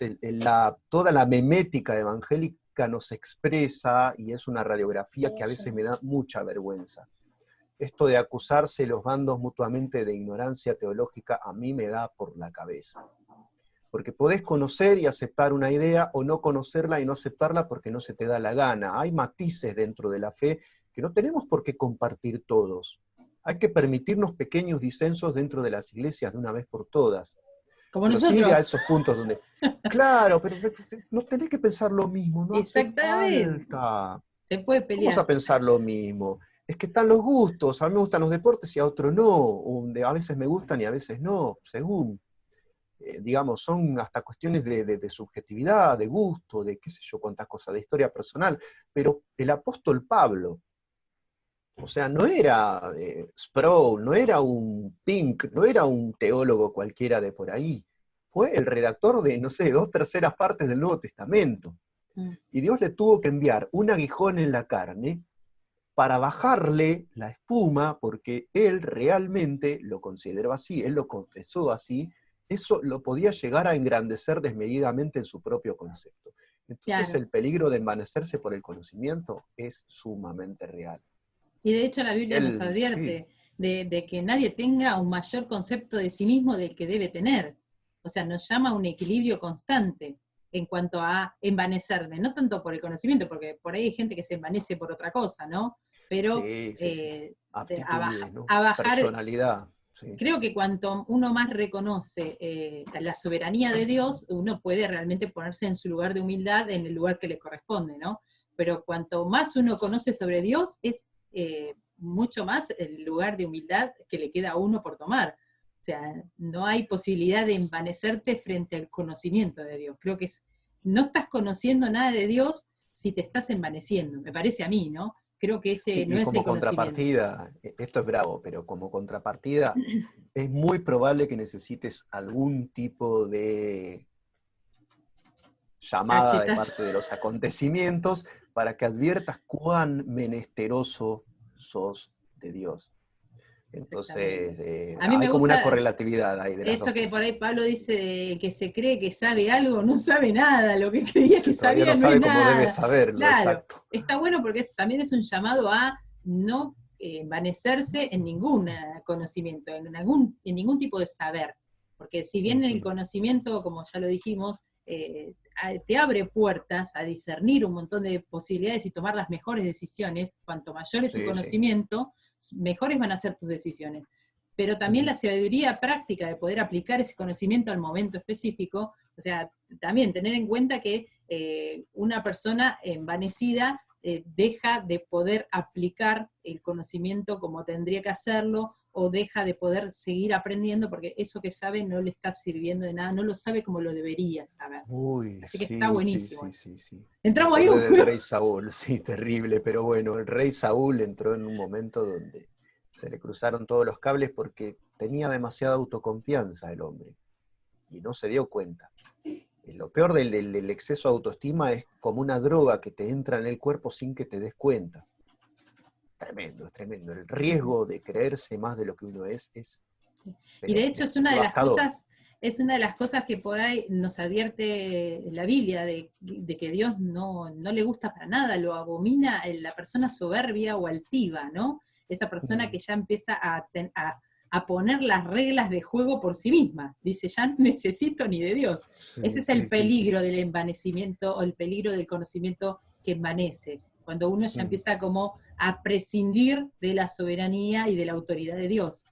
toda la memética evangélica nos expresa y es una radiografía que a veces me da mucha vergüenza. Esto de acusarse los bandos mutuamente de ignorancia teológica a mí me da por la cabeza. Porque podés conocer y aceptar una idea o no conocerla y no aceptarla porque no se te da la gana. Hay matices dentro de la fe que no tenemos por qué compartir todos. Hay que permitirnos pequeños disensos dentro de las iglesias de una vez por todas. Como pero nosotros. Sí a esos puntos donde, claro, pero no tenés que pensar lo mismo, no hace falta. Se puede pelear. Vamos a pensar lo mismo. Es que están los gustos, a mí me gustan los deportes y a otro no, a veces me gustan y a veces no, según. Digamos, son hasta cuestiones de subjetividad, de gusto, de qué sé yo, cuántas cosas, de historia personal, pero el apóstol Pablo, o sea, no era Sproul, no era un Pink, no era un teólogo cualquiera de por ahí, fue el redactor de, no sé, 2/3 partes del Nuevo Testamento. Y Dios le tuvo que enviar un aguijón en la carne para bajarle la espuma, porque él realmente lo consideró así, él lo confesó así, eso lo podía llegar a engrandecer desmedidamente en su propio concepto. Entonces el peligro de envanecerse por el conocimiento es sumamente real. Y de hecho la Biblia nos advierte de que nadie tenga un mayor concepto de sí mismo del que debe tener. O sea, nos llama a un equilibrio constante en cuanto a envanecerme, no tanto por el conocimiento, porque por ahí hay gente que se envanece por otra cosa, ¿no? Pero a bajar personalidad. Creo que cuanto uno más reconoce la soberanía de Dios, uno puede realmente ponerse en su lugar de humildad, en el lugar que le corresponde, ¿no? Pero cuanto más uno conoce sobre Dios, es mucho más el lugar de humildad que le queda a uno por tomar. O sea, no hay posibilidad de envanecerte frente al conocimiento de Dios. Creo que no estás conociendo nada de Dios si te estás envaneciendo, me parece a mí, ¿no? Creo que ese no es el conocimiento. Como contrapartida, esto es bravo, pero como contrapartida, es muy probable que necesites algún tipo de llamada de parte de los acontecimientos para que adviertas cuán menesteroso sos de Dios. Entonces, A mí hay me como una gusta correlatividad ahí de las eso dos que por cosas. ahí Pablo dice que se cree que sabe algo, no sabe nada, lo que creía que Todavía no sabía no es sabe cómo debe nada. saberlo, Claro, exacto. está bueno porque también es un llamado a no envanecerse en ningún conocimiento, en ningún tipo de saber. Porque si bien el Ujú. conocimiento, como ya lo dijimos, te abre puertas a discernir un montón de posibilidades y tomar las mejores decisiones, cuanto mayor es tu Sí, sí. conocimiento, mejores van a ser tus decisiones. Pero también Ujú. la sabiduría práctica de poder aplicar ese conocimiento al momento específico, o sea, también tener en cuenta que una persona envanecida deja de poder aplicar el conocimiento como tendría que hacerlo, o deja de poder seguir aprendiendo porque eso que sabe no le está sirviendo de nada, no lo sabe como lo debería saber. Uy, Así que está sí, sí, buenísimo sí, eso. sí, sí. Me Entramos ahí, acordé del Julio. rey Saúl, sí, terrible, pero bueno, el rey Saúl entró en un momento donde se le cruzaron todos los cables porque tenía demasiada autoconfianza el hombre y no se dio cuenta. Y lo peor del exceso de autoestima es como una droga que te entra en el cuerpo sin que te des cuenta. Tremendo, es tremendo. El riesgo de creerse más de lo que uno es, Y de pero hecho devastador. es una de las cosas que por ahí nos advierte la Biblia, de que Dios no le gusta para nada, lo abomina en la persona soberbia o altiva, ¿no? Esa persona Mm, que ya empieza a poner las reglas de juego por sí misma. Dice, ya no necesito ni de Dios. Ese sí, es el sí, sí, sí. peligro del envanecimiento o el peligro del conocimiento que envanece. Cuando uno ya Mm, empieza como a prescindir de la soberanía y de la autoridad de Dios.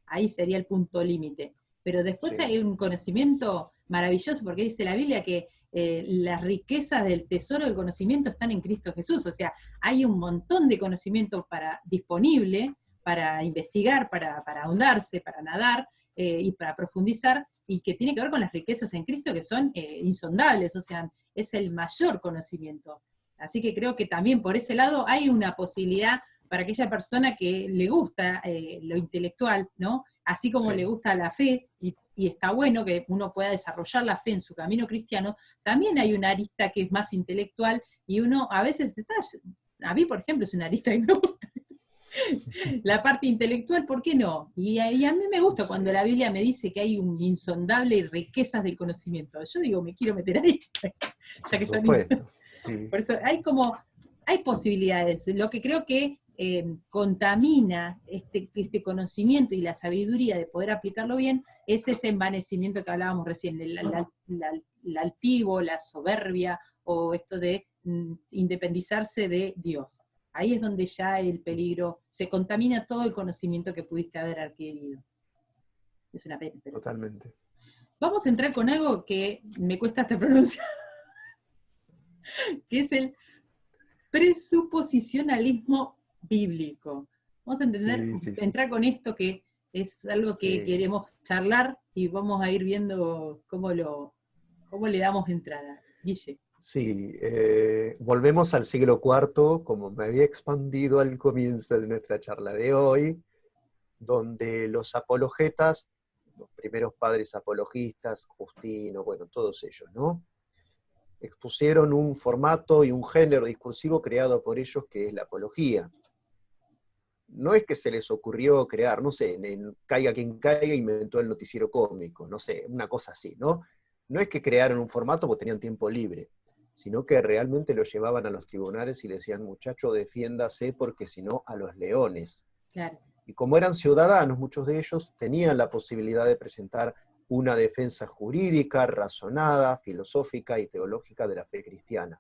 Ahí sería el punto límite. Pero después sí, hay un conocimiento maravilloso, porque dice la Biblia que las riquezas del tesoro del conocimiento están en Cristo Jesús. O sea, hay un montón de conocimiento disponible para investigar, para ahondarse, para nadar y para profundizar, y que tiene que ver con las riquezas en Cristo que son insondables, o sea, es el mayor conocimiento. Así que creo que también por ese lado hay una posibilidad para aquella persona que le gusta lo intelectual, ¿no? Así como le sí. gusta la fe, y está bueno que uno pueda desarrollar la fe en su camino cristiano, también hay una arista que es más intelectual, y uno a veces está, a mí por ejemplo es una arista que me gusta, la parte intelectual, ¿por qué no? Y a mí me gusta Sí, cuando la Biblia me dice que hay un insondable riquezas del conocimiento. Yo digo, me quiero meter ahí, ya por que son supuesto, sí. por eso hay posibilidades. Lo que creo que contamina este conocimiento y la sabiduría de poder aplicarlo bien es ese envanecimiento que hablábamos recién, el altivo, la soberbia o esto de independizarse de Dios. Ahí es donde ya el peligro, se contamina todo el conocimiento que pudiste haber adquirido. Es una pena, pero sí. Totalmente. Vamos a entrar con algo que me cuesta hasta pronunciar, que es el presuposicionalismo bíblico. Vamos a Sí, sí, sí. entrar con esto que es algo que Sí, queremos charlar y vamos a ir viendo cómo le damos entrada. Guille. sí. Volvemos al siglo IV, como me había expandido al comienzo de nuestra charla de hoy, donde los apologetas, los primeros padres apologistas, Justino, bueno, todos ellos, ¿no? Expusieron un formato y un género discursivo creado por ellos que es la apología. No es que se les ocurrió crear, no sé, Caiga quien caiga inventó el noticiero cómico, no sé, una cosa así, ¿no? No es que crearon un formato porque tenían tiempo libre, sino que realmente lo llevaban a los tribunales y le decían, muchacho, defiéndase porque si no, a los leones. Claro. Y como eran ciudadanos, muchos de ellos tenían la posibilidad de presentar una defensa jurídica, razonada, filosófica y teológica de la fe cristiana.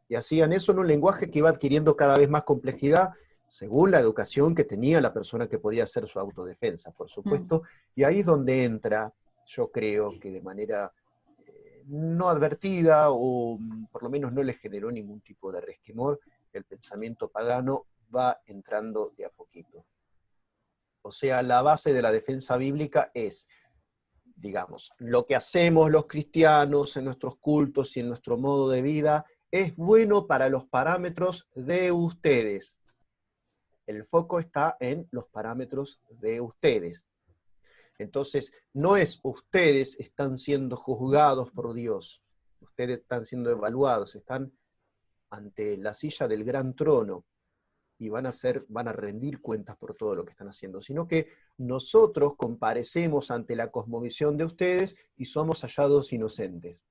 Y hacían eso en un lenguaje que iba adquiriendo cada vez más complejidad según la educación que tenía la persona que podía hacer su autodefensa, por Mm. supuesto. Y ahí es donde entra, yo creo que de manera no advertida, o por lo menos no le generó ningún tipo de resquemor, el pensamiento pagano va entrando de a poquito. O sea, la base de la defensa bíblica es, digamos, lo que hacemos los cristianos en nuestros cultos y en nuestro modo de vida es bueno para los parámetros de ustedes. El foco está en los parámetros de ustedes. Entonces, no es ustedes están siendo juzgados por Dios, ustedes están siendo evaluados, están ante la silla del gran trono. y van a rendir cuentas por todo lo que están haciendo, sino que nosotros comparecemos ante la cosmovisión de ustedes y somos hallados inocentes.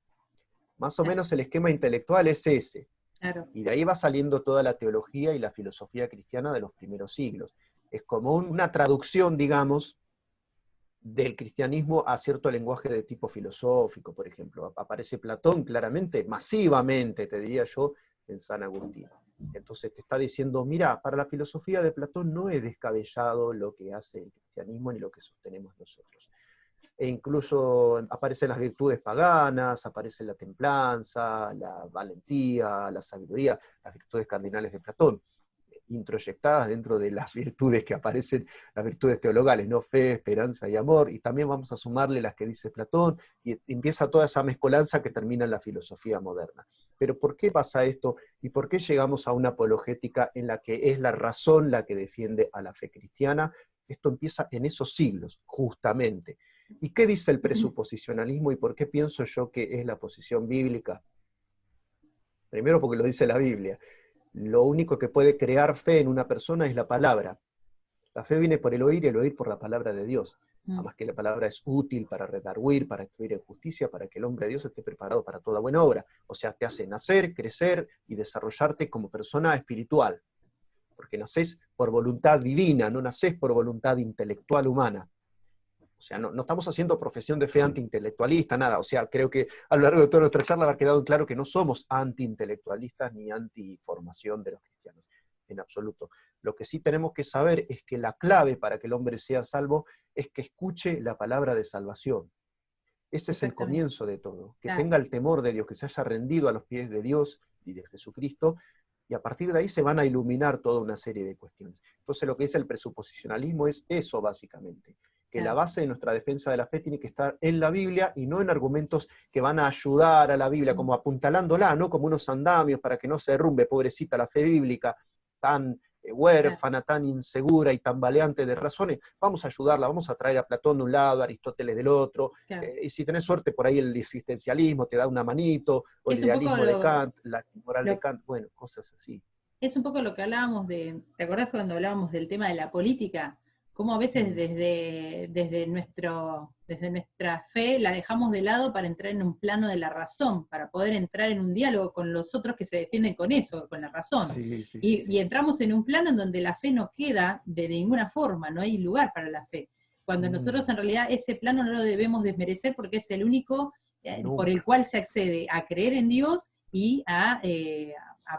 Más o Claro. menos el esquema intelectual es ese. Claro. Y de ahí va saliendo toda la teología y la filosofía cristiana de los primeros siglos. Es como una traducción, digamos, del cristianismo a cierto lenguaje de tipo filosófico, por ejemplo. Aparece Platón claramente, masivamente, te diría yo, en San Agustín. Entonces te está diciendo, mira, para la filosofía de Platón no es descabellado lo que hace el cristianismo ni lo que sostenemos nosotros. E incluso aparecen las virtudes paganas, aparece la templanza, la valentía, la sabiduría, las virtudes cardinales de Platón, introyectadas dentro de las virtudes que aparecen, las virtudes teologales, ¿no? Fe, esperanza y amor, y también vamos a sumarle las que dice Platón, y empieza toda esa mezcolanza que termina en la filosofía moderna. Pero ¿por qué pasa esto? ¿Y por qué llegamos a una apologética en la que es la razón la que defiende a la fe cristiana? Esto empieza en esos siglos, justamente. ¿Y qué dice el presuposicionalismo y por qué pienso yo que es la posición bíblica? Primero porque lo dice la Biblia. Lo único que puede crear fe en una persona es la palabra. La fe viene por el oír y el oír por la palabra de Dios. Además que la palabra es útil para redarguir, para instruir en justicia, para que el hombre de Dios esté preparado para toda buena obra. O sea, te hace nacer, crecer y desarrollarte como persona espiritual. Porque nacés por voluntad divina, no nacés por voluntad intelectual humana. O sea, no estamos haciendo profesión de fe antiintelectualista, nada. O sea, creo que a lo largo de toda nuestra charla ha quedado claro que no somos antiintelectualistas ni antiformación de los cristianos, en absoluto. Lo que sí tenemos que saber es que la clave para que el hombre sea salvo es que escuche la palabra de salvación. Ese es el comienzo de todo. Que tenga el temor de Dios, que se haya rendido a los pies de Dios y de Jesucristo, y a partir de ahí se van a iluminar toda una serie de cuestiones. Entonces lo que dice el presuposicionalismo es eso básicamente, que la base de nuestra defensa de la fe tiene que estar en la Biblia y no en argumentos que van a ayudar a la Biblia, como apuntalándola, ¿no? Como unos andamios para que no se derrumbe, pobrecita la fe bíblica, tan huérfana, tan insegura y tambaleante de razones. Vamos a ayudarla, vamos a traer a Platón de un lado, a Aristóteles del otro, y si tenés suerte por ahí el existencialismo te da una manito, o el idealismo de Kant, la moral de Kant, bueno, cosas así. Es un poco lo que hablábamos ¿te acordás cuando hablábamos del tema de la política? Cómo a veces desde nuestra fe la dejamos de lado para entrar en un plano de la razón, para poder entrar en un diálogo con los otros que se defienden con eso, con la razón. Y entramos en un plano en donde la fe no queda de ninguna forma, no hay lugar para la fe. Cuando nosotros en realidad ese plano no lo debemos desmerecer porque es el único por el cual se accede a creer en Dios y a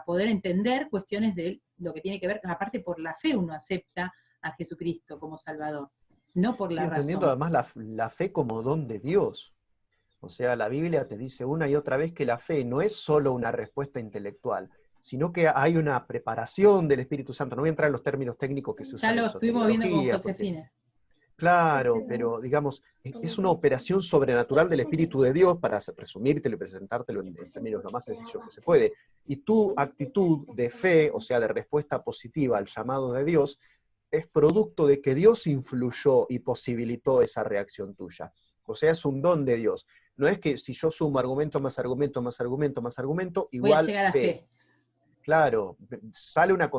poder entender cuestiones de lo que tiene que ver, aparte por la fe uno acepta a Jesucristo como Salvador, no por la razón. Entendiendo además la fe como don de Dios. O sea, la Biblia te dice una y otra vez que la fe no es solo una respuesta intelectual, sino que hay una preparación del Espíritu Santo. No voy a entrar en los términos técnicos que se usan. Ya lo estuvimos viendo con Josefina. Claro, pero digamos, es una operación sobrenatural del Espíritu de Dios para resumírtelo y presentártelo en términos lo más sencillo que se puede. Y tu actitud de fe, o sea, de respuesta positiva al llamado de Dios, es producto de que Dios influyó y posibilitó esa reacción tuya. O sea, es un don de Dios. No es que si yo sumo argumento más argumento más argumento más argumento, igual voy a llegar a fe. Claro, sale una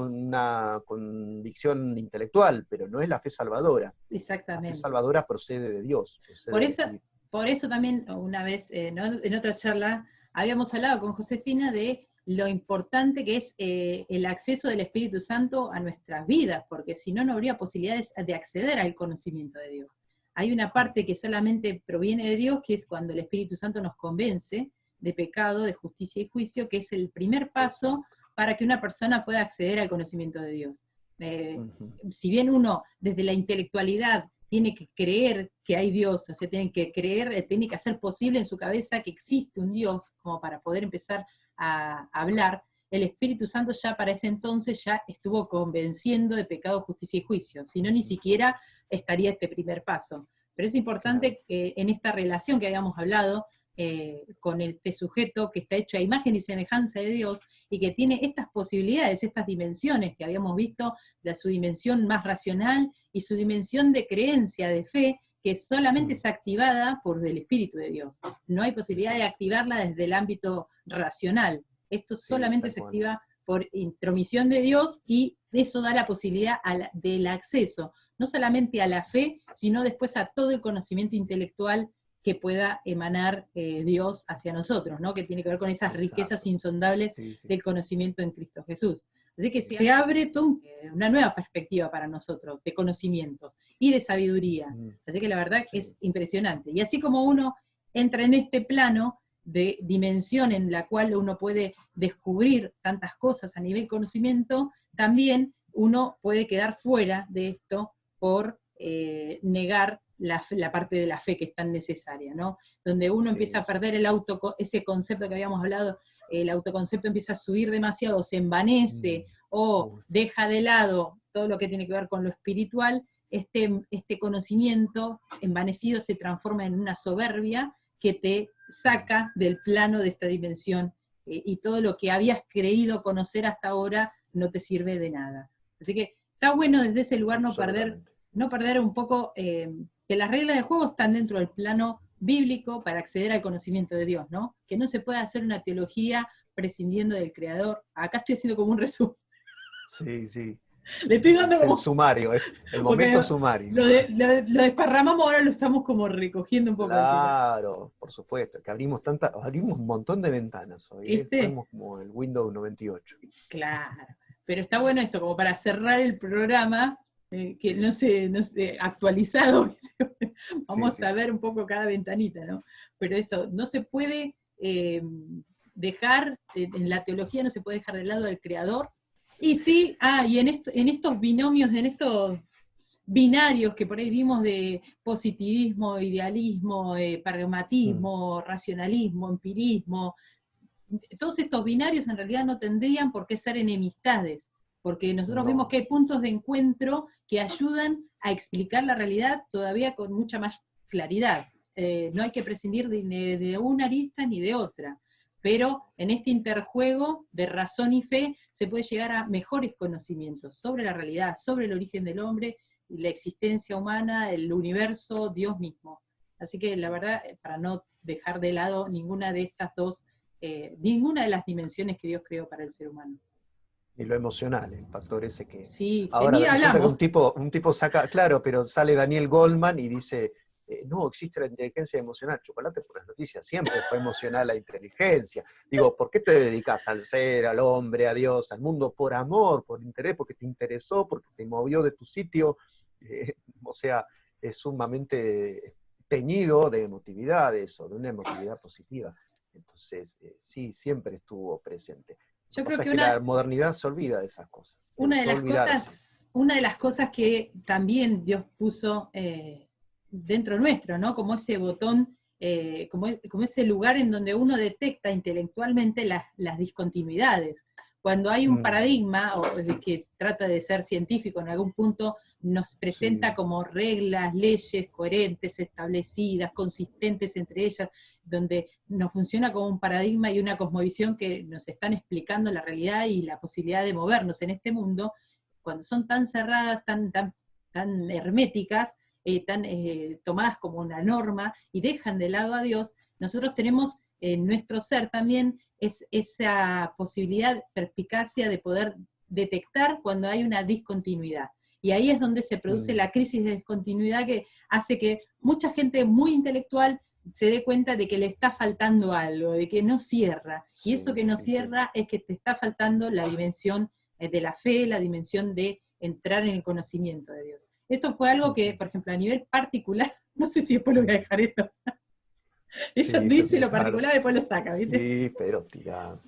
convicción intelectual, pero no es la fe salvadora. Exactamente. La fe salvadora procede de Dios. Por eso también una vez, en otra charla, habíamos hablado con Josefina de lo importante que es el acceso del Espíritu Santo a nuestras vidas, porque si no, no habría posibilidades de acceder al conocimiento de Dios. Hay una parte que solamente proviene de Dios, que es cuando el Espíritu Santo nos convence de pecado, de justicia y juicio, que es el primer paso para que una persona pueda acceder al conocimiento de Dios. Si bien uno, desde la intelectualidad, tiene que creer que hay Dios, o sea, tiene que creer, tiene que hacer posible en su cabeza que existe un Dios, como para poder empezar a hablar, el Espíritu Santo ya para ese entonces ya estuvo convenciendo de pecado, justicia y juicio, si no ni siquiera estaría este primer paso. Pero es importante que en esta relación que habíamos hablado, con este sujeto que está hecho a imagen y semejanza de Dios, y que tiene estas posibilidades, estas dimensiones que habíamos visto, de su dimensión más racional y su dimensión de creencia, de fe, que solamente es activada por el Espíritu de Dios. No hay posibilidad de activarla desde el ámbito racional. Esto solamente se activa por intromisión de Dios, y eso da la posibilidad del acceso, no solamente a la fe, sino después a todo el conocimiento intelectual que pueda emanar Dios hacia nosotros, ¿no? Que tiene que ver con esas riquezas insondables del conocimiento en Cristo Jesús. Así que se abre toda una nueva perspectiva para nosotros, de conocimientos y de sabiduría. Así que la verdad es impresionante. Y así como uno entra en este plano de dimensión en la cual uno puede descubrir tantas cosas a nivel conocimiento, también uno puede quedar fuera de esto por negar la parte de la fe que es tan necesaria, ¿no? Donde uno empieza a perder ese concepto que habíamos hablado, el autoconcepto empieza a subir demasiado, se envanece, o deja de lado todo lo que tiene que ver con lo espiritual, este conocimiento envanecido se transforma en una soberbia que te saca del plano de esta dimensión, y todo lo que habías creído conocer hasta ahora no te sirve de nada. Así que está bueno desde ese lugar no perder un poco que las reglas del juego están dentro del plano bíblico para acceder al conocimiento de Dios, ¿no? Que no se puede hacer una teología prescindiendo del Creador. Acá estoy haciendo como un resumen. Sí. Le estoy dando es como... el sumario, es el momento sumario. Lo desparramamos, ahora lo estamos como recogiendo un poco. Claro, por supuesto, que abrimos un montón de ventanas hoy, fuimos como el Windows 98. Claro, pero está bueno esto, como para cerrar el programa, que no se actualizado, vamos a ver un poco cada ventanita, ¿no? Pero eso, no se puede dejar, en la teología no se puede dejar de lado al Creador. Y sí, y en estos binomios, en estos binarios que por ahí vimos de positivismo, idealismo, pragmatismo, racionalismo, empirismo, todos estos binarios en realidad no tendrían por qué ser enemistades, porque nosotros vemos que hay puntos de encuentro que ayudan a explicar la realidad todavía con mucha más claridad. No hay que prescindir de una arista ni de otra, pero en este interjuego de razón y fe se puede llegar a mejores conocimientos sobre la realidad, sobre el origen del hombre, la existencia humana, el universo, Dios mismo. Así que la verdad, para no dejar de lado ninguna de estas dos, ninguna de las dimensiones que Dios creó para el ser humano. Y lo emocional, el factor ese que... Sí, ahora resulta que un tipo saca, claro, pero sale Daniel Goleman y dice, no, existe la inteligencia emocional. Chocolate por las noticias, siempre fue emocional la inteligencia. Digo, ¿por qué te dedicas al ser, al hombre, a Dios, al mundo? Por amor, por interés, porque te interesó, porque te movió de tu sitio. O sea, es sumamente teñido de emotividad eso, de una emotividad positiva. Entonces, sí, siempre estuvo presente. Yo creo que la modernidad se olvida de esas cosas. Una de las cosas que también Dios puso dentro nuestro, ¿no? Como ese botón, como ese lugar en donde uno detecta intelectualmente las discontinuidades. Cuando hay un paradigma, o que trata de ser científico en algún punto, nos presenta como reglas, leyes coherentes, establecidas, consistentes entre ellas, donde nos funciona como un paradigma y una cosmovisión que nos están explicando la realidad y la posibilidad de movernos en este mundo. Cuando son tan cerradas, tan herméticas, tan tomadas como una norma y dejan de lado a Dios, nosotros tenemos en nuestro ser también esa posibilidad, perspicacia de poder detectar cuando hay una discontinuidad. Y ahí es donde se produce la crisis de discontinuidad que hace que mucha gente muy intelectual se dé cuenta de que le está faltando algo, de que no cierra. Y eso que no cierra es que te está faltando la dimensión de la fe, la dimensión de entrar en el conocimiento de Dios. Esto fue algo que, por ejemplo, a nivel particular, no sé si después lo voy a dejar esto. Ella dice lo particular, después lo saca, ¿viste? Sí, pero tira.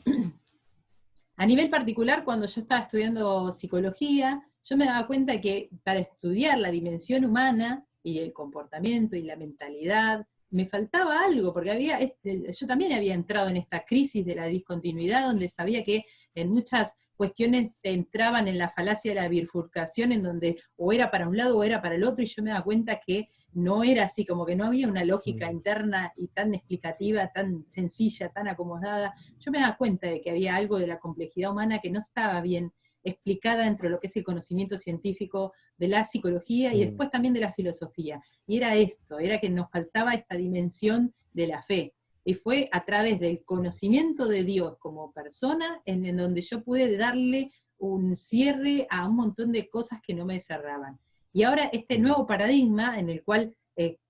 A nivel particular, cuando yo estaba estudiando psicología, yo me daba cuenta que para estudiar la dimensión humana y el comportamiento y la mentalidad, me faltaba algo, porque yo también había entrado en esta crisis de la discontinuidad, donde sabía que en muchas cuestiones entraban en la falacia de la bifurcación, en donde o era para un lado o era para el otro, y yo me daba cuenta que no era así, como que no había una lógica interna y tan explicativa, tan sencilla, tan acomodada. Yo me daba cuenta de que había algo de la complejidad humana que no estaba bien explicada dentro de lo que es el conocimiento científico de la psicología y después también de la filosofía. Y era esto, era que nos faltaba esta dimensión de la fe. y fue a través del conocimiento de Dios como persona en donde yo pude darle un cierre a un montón de cosas que no me cerraban. Y ahora este nuevo paradigma en el cual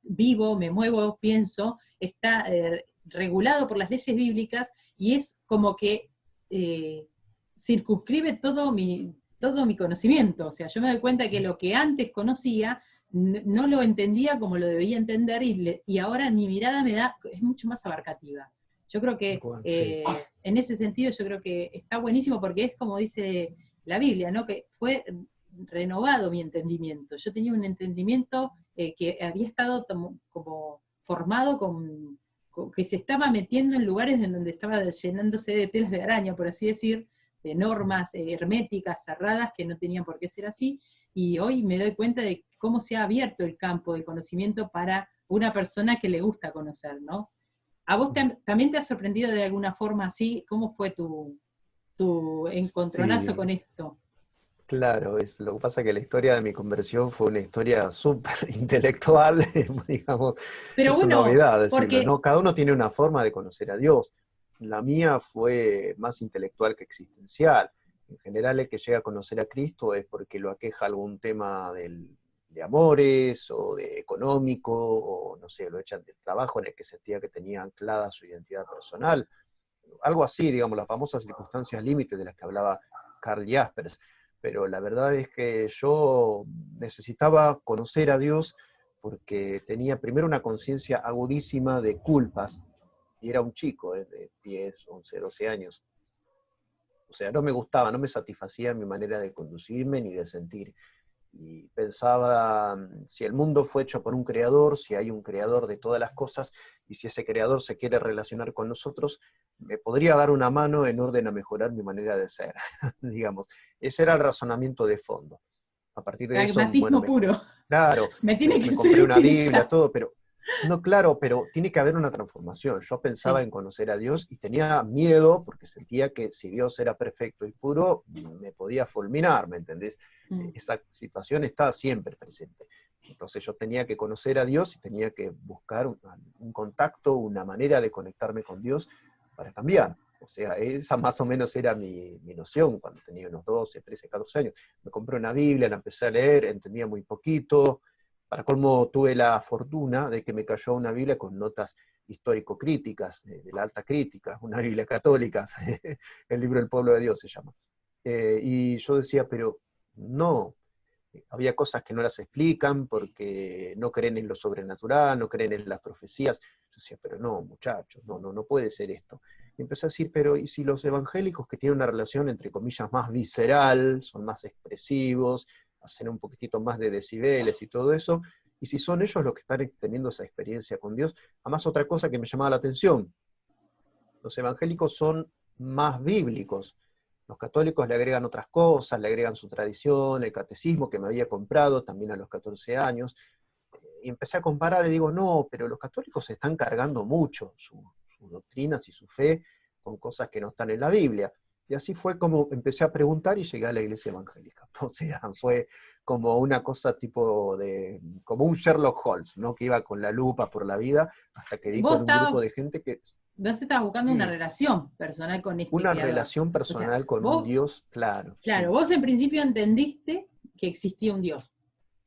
vivo, me muevo, pienso, está regulado por las leyes bíblicas y es como que circunscribe todo mi conocimiento. O sea, yo me doy cuenta que lo que antes conocía no lo entendía como lo debía entender y ahora mi mirada es mucho más abarcativa. Yo creo que Sí. en ese sentido yo creo que está buenísimo porque es como dice la Biblia, ¿no? Que fue renovado mi entendimiento. Yo tenía un entendimiento que había estado como formado que se estaba metiendo en lugares en donde estaba llenándose de telas de araña, por así decir, de normas herméticas, cerradas, que no tenían por qué ser así, y hoy me doy cuenta de cómo se ha abierto el campo de conocimiento para una persona que le gusta conocer, ¿no? ¿A vos también te ha sorprendido de alguna forma así? ¿Cómo fue tu encontronazo con Sí, esto? claro, lo que pasa es que la historia de mi conversión fue una historia súper intelectual, digamos, Pero es una bueno, obviedad decirlo, porque ¿no? Cada uno tiene una forma de conocer a Dios. La mía fue más intelectual que existencial. En general, el que llega a conocer a Cristo es porque lo aqueja algún tema de amores o de económico, o no sé, lo echan del trabajo en el que sentía que tenía anclada su identidad personal. Algo así, digamos, las famosas circunstancias límites de las que hablaba Karl Jaspers. Pero la verdad es que yo necesitaba conocer a Dios porque tenía primero una conciencia agudísima de culpas, y era un chico de 10, 11, 12 años. O sea, no me gustaba, no me satisfacía mi manera de conducirme ni de sentir. Y pensaba, si el mundo fue hecho por un creador, si hay un creador de todas las cosas, y si ese creador se quiere relacionar con nosotros, me podría dar una mano en orden a mejorar mi manera de ser, digamos. Ese era el razonamiento de fondo. A partir de eso, bueno, pragmatismo puro. claro, Me tiene que me ser compré una útil Biblia, ya. todo, pero no, claro, pero tiene que haber una transformación. Yo pensaba Sí. en conocer a Dios y tenía miedo porque sentía que si Dios era perfecto y puro, me podía fulminar, ¿me entendés? Mm. Esa situación está siempre presente. Entonces yo tenía que conocer a Dios y tenía que buscar un contacto, una manera de conectarme con Dios para cambiar. O sea, esa más o menos era mi noción cuando tenía unos 12, 13, 14 años. Me compré una Biblia, la empecé a leer, entendía muy poquito. Para colmo, tuve la fortuna de que me cayó una Biblia con notas histórico-críticas, de la alta crítica, una Biblia católica, el libro del pueblo de Dios se llama. Y yo decía, pero no, había cosas que no las explican porque no creen en lo sobrenatural, no creen en las profecías. Yo decía, pero no, muchachos, no puede ser esto. Y empecé a decir, pero ¿y si los evangélicos que tienen una relación, entre comillas, más visceral, son más expresivos, hacen un poquitito más de decibeles y todo eso, y si son ellos los que están teniendo esa experiencia con Dios? Además, otra cosa que me llamaba la atención, los evangélicos son más bíblicos. Los católicos le agregan otras cosas, le agregan su tradición, el catecismo que me había comprado también a los 14 años. Y empecé a comparar y digo, no, pero los católicos se están cargando mucho sus doctrinas y su fe con cosas que no están en la Biblia. Y así fue como empecé a preguntar y llegué a la iglesia evangélica. O sea, fue como una cosa tipo como un Sherlock Holmes, ¿no? Que iba con la lupa por la vida hasta que di Vos con un grupo estabas, de gente que vos estabas buscando una sí, relación personal con este una creador. relación O sea, personal con un vos, Dios, claro, claro, sí, vos en principio entendiste que existía un Dios,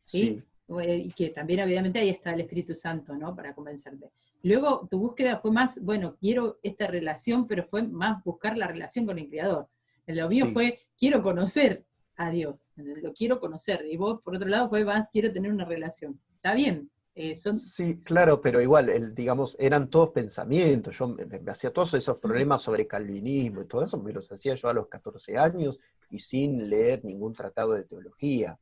¿sí? sí, Y que también obviamente ahí está el Espíritu Santo, ¿no? Para convencerte. Luego tu búsqueda fue más, bueno, quiero esta relación, pero fue más buscar la relación con el Creador. Lo mío sí. fue, quiero conocer a Dios, lo quiero conocer. Y vos, por otro lado, fue más, quiero tener una relación. Está bien, Sí, claro, pero igual, digamos, eran todos pensamientos. Yo me hacía todos esos problemas sobre calvinismo y todo eso, me los hacía yo a los 14 años y sin leer ningún tratado de teología.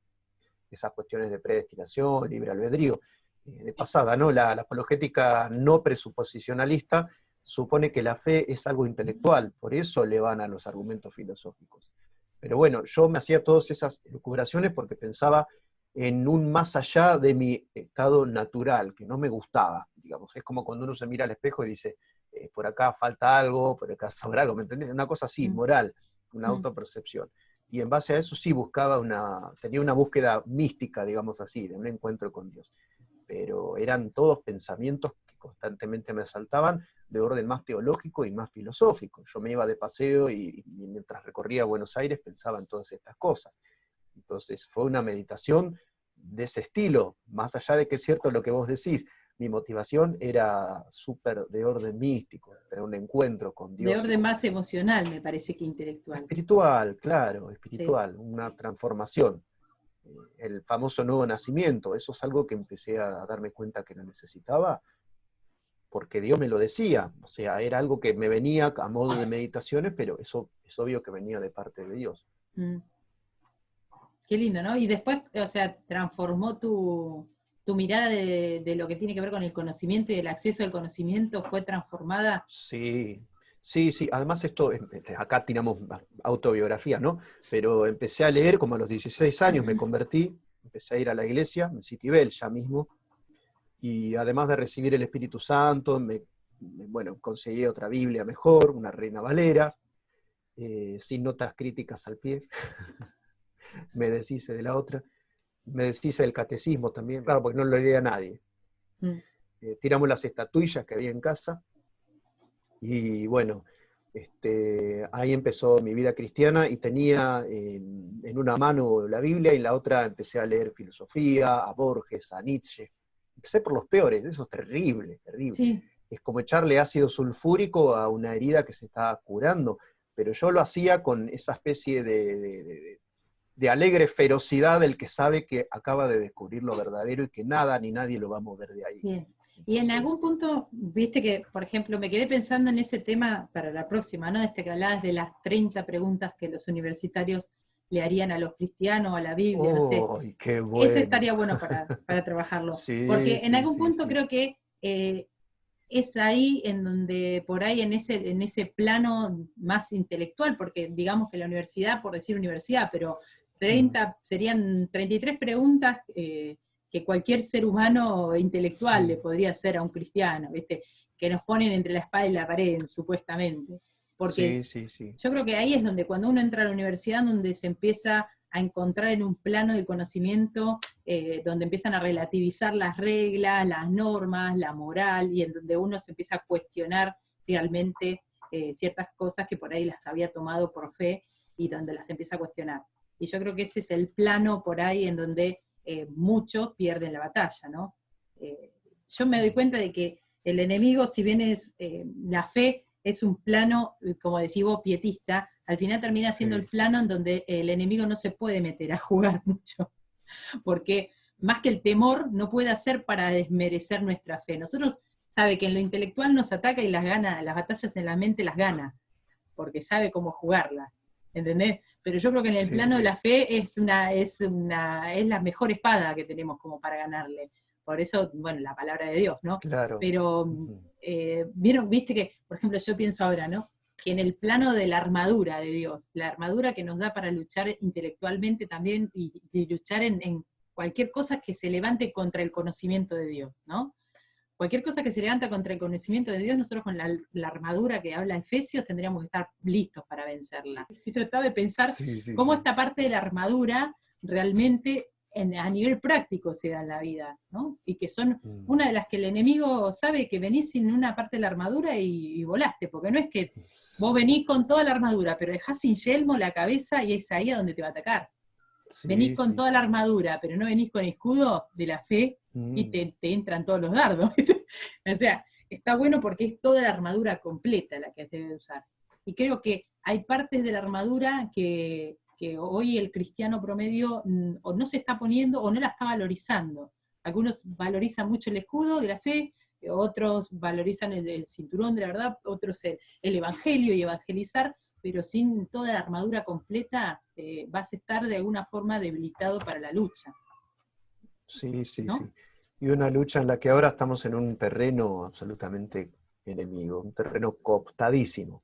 Esas cuestiones de predestinación, libre albedrío. De pasada, ¿no? La apologética no presuposicionalista supone que la fe es algo intelectual, por eso le van a los argumentos filosóficos. Pero bueno, yo me hacía todas esas elucubraciones porque pensaba en un más allá de mi estado natural, que no me gustaba, digamos. Es como cuando uno se mira al espejo y dice, por acá falta algo, por acá sobra algo, ¿me entendés? Una cosa así, mm, moral, una mm. autopercepción. Y en base a eso sí tenía una búsqueda mística, digamos así, de un encuentro con Dios. Pero eran todos pensamientos que constantemente me asaltaban de orden más teológico y más filosófico. Yo me iba de paseo y mientras recorría Buenos Aires pensaba en todas estas cosas. Entonces fue una meditación de ese estilo, más allá de que es cierto lo que vos decís, mi motivación era súper de orden místico, tener un encuentro con De Dios y orden con más emocional, me parece que intelectual. espiritual, claro, Sí. espiritual, una transformación. El famoso nuevo nacimiento, eso es algo que empecé a darme cuenta que lo necesitaba, porque Dios me lo decía, o sea, era algo que me venía a modo de meditaciones, pero eso es obvio que venía de parte de Dios. Mm. Qué lindo, ¿no? Y después, o sea, transformó tu mirada de lo que tiene que ver con el conocimiento y el acceso al conocimiento, fue transformada. Sí, sí, sí, además esto, acá tiramos autobiografía, ¿no? Pero empecé a leer como a los 16 años, me convertí, empecé a ir a la iglesia, en Citibel ya mismo, y además de recibir el Espíritu Santo, bueno, conseguí otra Biblia mejor, una Reina Valera, sin notas críticas al pie, me deshice de la otra, me deshice del catecismo también, claro, porque no lo leía a nadie. Mm. Tiramos las estatuillas que había en casa, y bueno, ahí empezó mi vida cristiana, y tenía en una mano la Biblia, y en la otra empecé a leer filosofía, a Borges, a Nietzsche. Empecé por los peores, eso es terrible, terrible. Sí, Es como echarle ácido sulfúrico a una herida que se está curando, pero yo lo hacía con esa especie de alegre ferocidad del que sabe que acaba de descubrir lo verdadero y que nada ni nadie lo va a mover de ahí. bien. Y en Entonces, algún punto, viste que, por ejemplo, me quedé pensando en ese tema para la próxima, ¿no? Que hablabas de las 30 preguntas que los universitarios le harían a los cristianos, a la Biblia, no sé. ¡ay, qué Ese bueno! estaría bueno para trabajarlo. Sí, Porque en sí, algún sí, punto sí. creo que es ahí en donde, por ahí en ese plano más intelectual, porque digamos que la universidad, por decir universidad, pero Mm. serían 33 preguntas que cualquier ser humano intelectual le Mm. podría hacer a un cristiano, ¿viste? Que nos ponen entre la espada y la pared, supuestamente. Porque Sí, sí, sí. yo creo que ahí es donde cuando uno entra a la universidad, donde se empieza a encontrar en un plano de conocimiento donde empiezan a relativizar las reglas, las normas, la moral, y en donde uno se empieza a cuestionar realmente ciertas cosas que por ahí las había tomado por fe y donde las empieza a cuestionar. Y yo creo que ese es el plano por ahí en donde muchos pierden la batalla, ¿no? Yo me doy cuenta de que el enemigo, si bien es la fe, es un plano, como decís vos, pietista, al final termina siendo el Sí. plano en donde el enemigo no se puede meter a jugar mucho, porque más que el temor no puede hacer para desmerecer nuestra fe. Nosotros sabe que en lo intelectual nos ataca y las gana, las batallas en la mente las gana, porque sabe cómo jugarlas, ¿entendés? Pero yo creo que en el Sí, plano de sí, la fe es la mejor espada que tenemos como para ganarle. Por eso, bueno, la palabra de Dios, ¿no? claro. Pero, Ujú. viste que, por ejemplo, yo pienso ahora, ¿no? Que en el plano de la armadura de Dios, la armadura que nos da para luchar intelectualmente también y luchar en cualquier cosa que se levante contra el conocimiento de Dios, ¿no? Cualquier cosa que se levanta contra el conocimiento de Dios, nosotros con la armadura que habla Efesios tendríamos que estar listos para vencerla. Y trataba de pensar Sí, sí, cómo sí. esta parte de la armadura realmente a nivel práctico se da en la vida, ¿no? Y que son Mm. una de las que el enemigo sabe que venís sin una parte de la armadura y volaste, porque no es que vos venís con toda la armadura, pero dejás sin yelmo la cabeza y es ahí a donde te va a atacar. Venís Sí, con sí, toda la sí. armadura, pero no venís con escudo de la fe y Mm. te entran todos los dardos. O sea, está bueno porque es toda la armadura completa la que debe usar. Y creo que hay partes de la armadura que hoy el cristiano promedio o no se está poniendo o no la está valorizando. Algunos valorizan mucho el escudo de la fe, otros valorizan el cinturón de la verdad, otros el evangelio y evangelizar, pero sin toda la armadura completa vas a estar de alguna forma debilitado para la lucha, Sí, sí, ¿no? sí. Y una lucha en la que ahora estamos en un terreno absolutamente enemigo, un terreno cooptadísimo.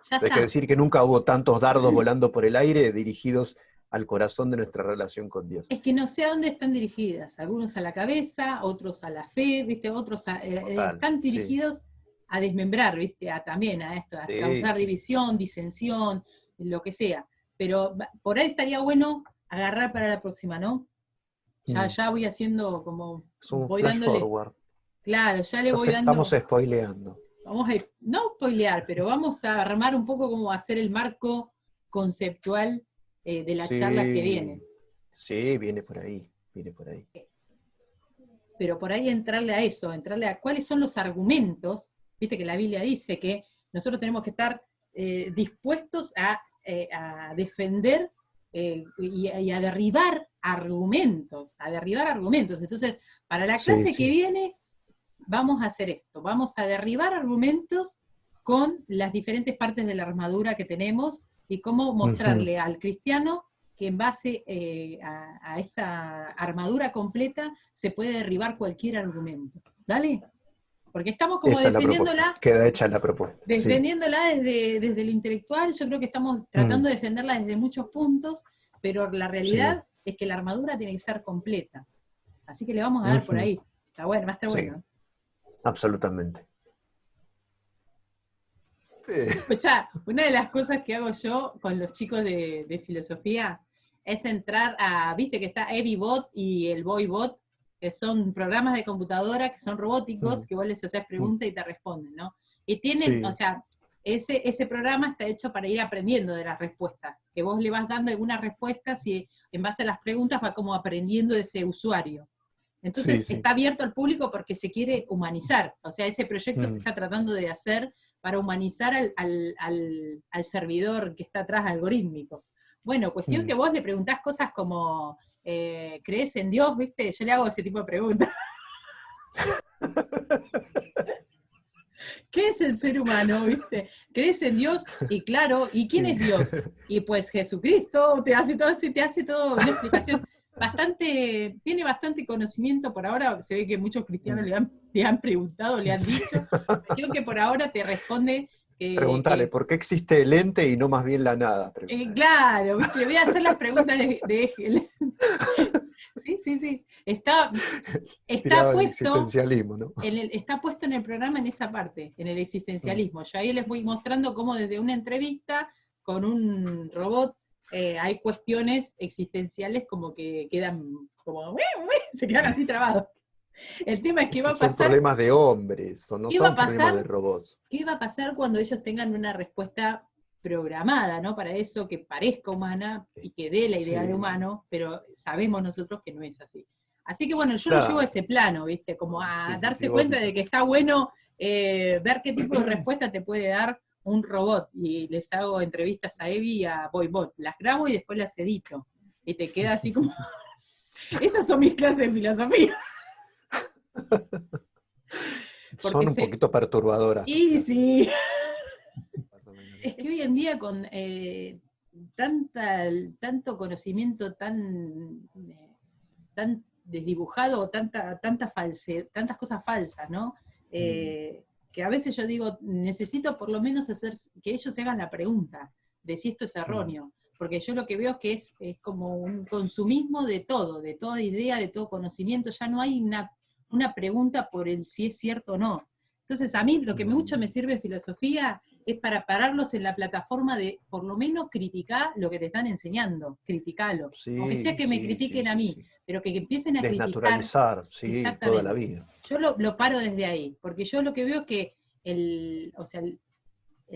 Ya Pero hay que está. decir que nunca hubo tantos dardos volando por el aire dirigidos al corazón de nuestra relación con Dios. Es que no sé a dónde están dirigidas, algunos a la cabeza, otros a la fe, ¿viste? Otros Total, están sí. dirigidos a desmembrar, ¿viste? También a esto, a Sí, causar sí. división, disensión, lo que sea. Pero por ahí estaría bueno agarrar para la próxima, ¿no? Mm. Ya voy haciendo como, Es un voy flash dándole, forward. claro, ya le Los voy estamos dando, spoileando. vamos a, no spoilear, pero vamos a armar un poco cómo va a ser el marco conceptual de la charla que viene. Sí, viene por ahí, viene por ahí. Pero por ahí entrarle a eso, entrarle a cuáles son los argumentos, viste que la Biblia dice que nosotros tenemos que estar dispuestos a defender y a derribar argumentos, Entonces, para la clase que viene, vamos a hacer esto, vamos a derribar argumentos con las diferentes partes de la armadura que tenemos, y cómo mostrarle al cristiano que en base a esta armadura completa se puede derribar cualquier argumento. ¿Dale? Porque estamos como Esa defendiéndola. Queda hecha la propuesta. Defendiéndola desde lo intelectual, yo creo que estamos tratando de defenderla desde muchos puntos, pero la realidad es que la armadura tiene que ser completa. Así que le vamos a dar por ahí. Está bueno, va a estar bueno. Absolutamente. Escuchá, una de las cosas que hago yo con los chicos de filosofía es entrar a, viste que está EviBot y el BoyBot, que son programas de computadora que son robóticos, que vos les haces preguntas y te responden, ¿no? Y tienen, o sea, ese programa está hecho para ir aprendiendo de las respuestas, que vos le vas dando algunas respuestas y en base a las preguntas va como aprendiendo ese usuario. Entonces está abierto al público porque se quiere humanizar, o sea, ese proyecto se está tratando de hacer para humanizar al servidor que está atrás algorítmico. Bueno, cuestión que vos le preguntás cosas como, ¿crees en Dios? ¿Viste? Yo le hago ese tipo de preguntas. ¿Qué es el ser humano? ¿Viste? ¿Crees en Dios? Y claro, ¿y quién es Dios? Y pues Jesucristo, te hace todo una explicación. Tiene bastante conocimiento por ahora, se ve que muchos cristianos le han preguntado, le han dicho, creo que por ahora te responde que... Pregúntale, ¿por qué existe el ente y no más bien la nada? Claro, ¿viste? Le voy a hacer las preguntas de Hegel. Sí. Está puesto, existencialismo, ¿no? Está puesto en el programa en esa parte, en el existencialismo. Yo ahí les voy mostrando cómo desde una entrevista con un robot hay cuestiones existenciales como que quedan como se quedan así trabados. El tema es que va a pasar... Son problemas de hombres, no son problemas de robots. ¿Qué va a pasar cuando ellos tengan una respuesta programada, ¿no? Para eso, que parezca humana y que dé la idea de humano, pero sabemos nosotros que no es así. Así que bueno, yo lo llevo a ese plano, ¿viste? Como a darse cuenta de que está bueno ver qué tipo de respuesta te puede dar un robot. Y les hago entrevistas a Evi y a BoyBot. Las grabo y después las edito. Y te queda así como... Esas son mis clases de filosofía. Son un poquito perturbadoras. Y sí. Es que hoy en día con tanto conocimiento tan desdibujado, o tantas cosas falsas, ¿no? Que a veces yo digo, necesito por lo menos hacer que ellos se hagan la pregunta de si esto es erróneo. Porque yo lo que veo es que es como un consumismo de todo, de toda idea, de todo conocimiento. Ya no hay una pregunta por el si es cierto o no. Entonces a mí lo que mucho me sirve filosofía es para pararlos en la plataforma de, por lo menos, criticar lo que te están enseñando, criticalo. Aunque sea que me critiquen a mí, pero que empiecen a desnaturalizar, toda la vida. Yo lo paro desde ahí, porque yo lo que veo es que el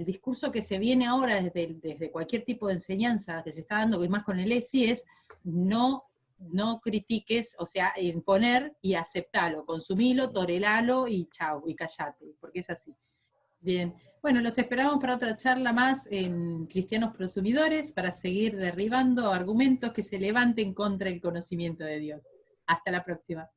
discurso que se viene ahora desde cualquier tipo de enseñanza que se está dando, y más con el ESI, es no critiques, o sea, imponer y aceptalo, consumilo, toleralo y chau, y callate, porque es así. Bien, bueno, los esperamos para otra charla más en Cristianos Prosumidores, para seguir derribando argumentos que se levanten contra el conocimiento de Dios. Hasta la próxima.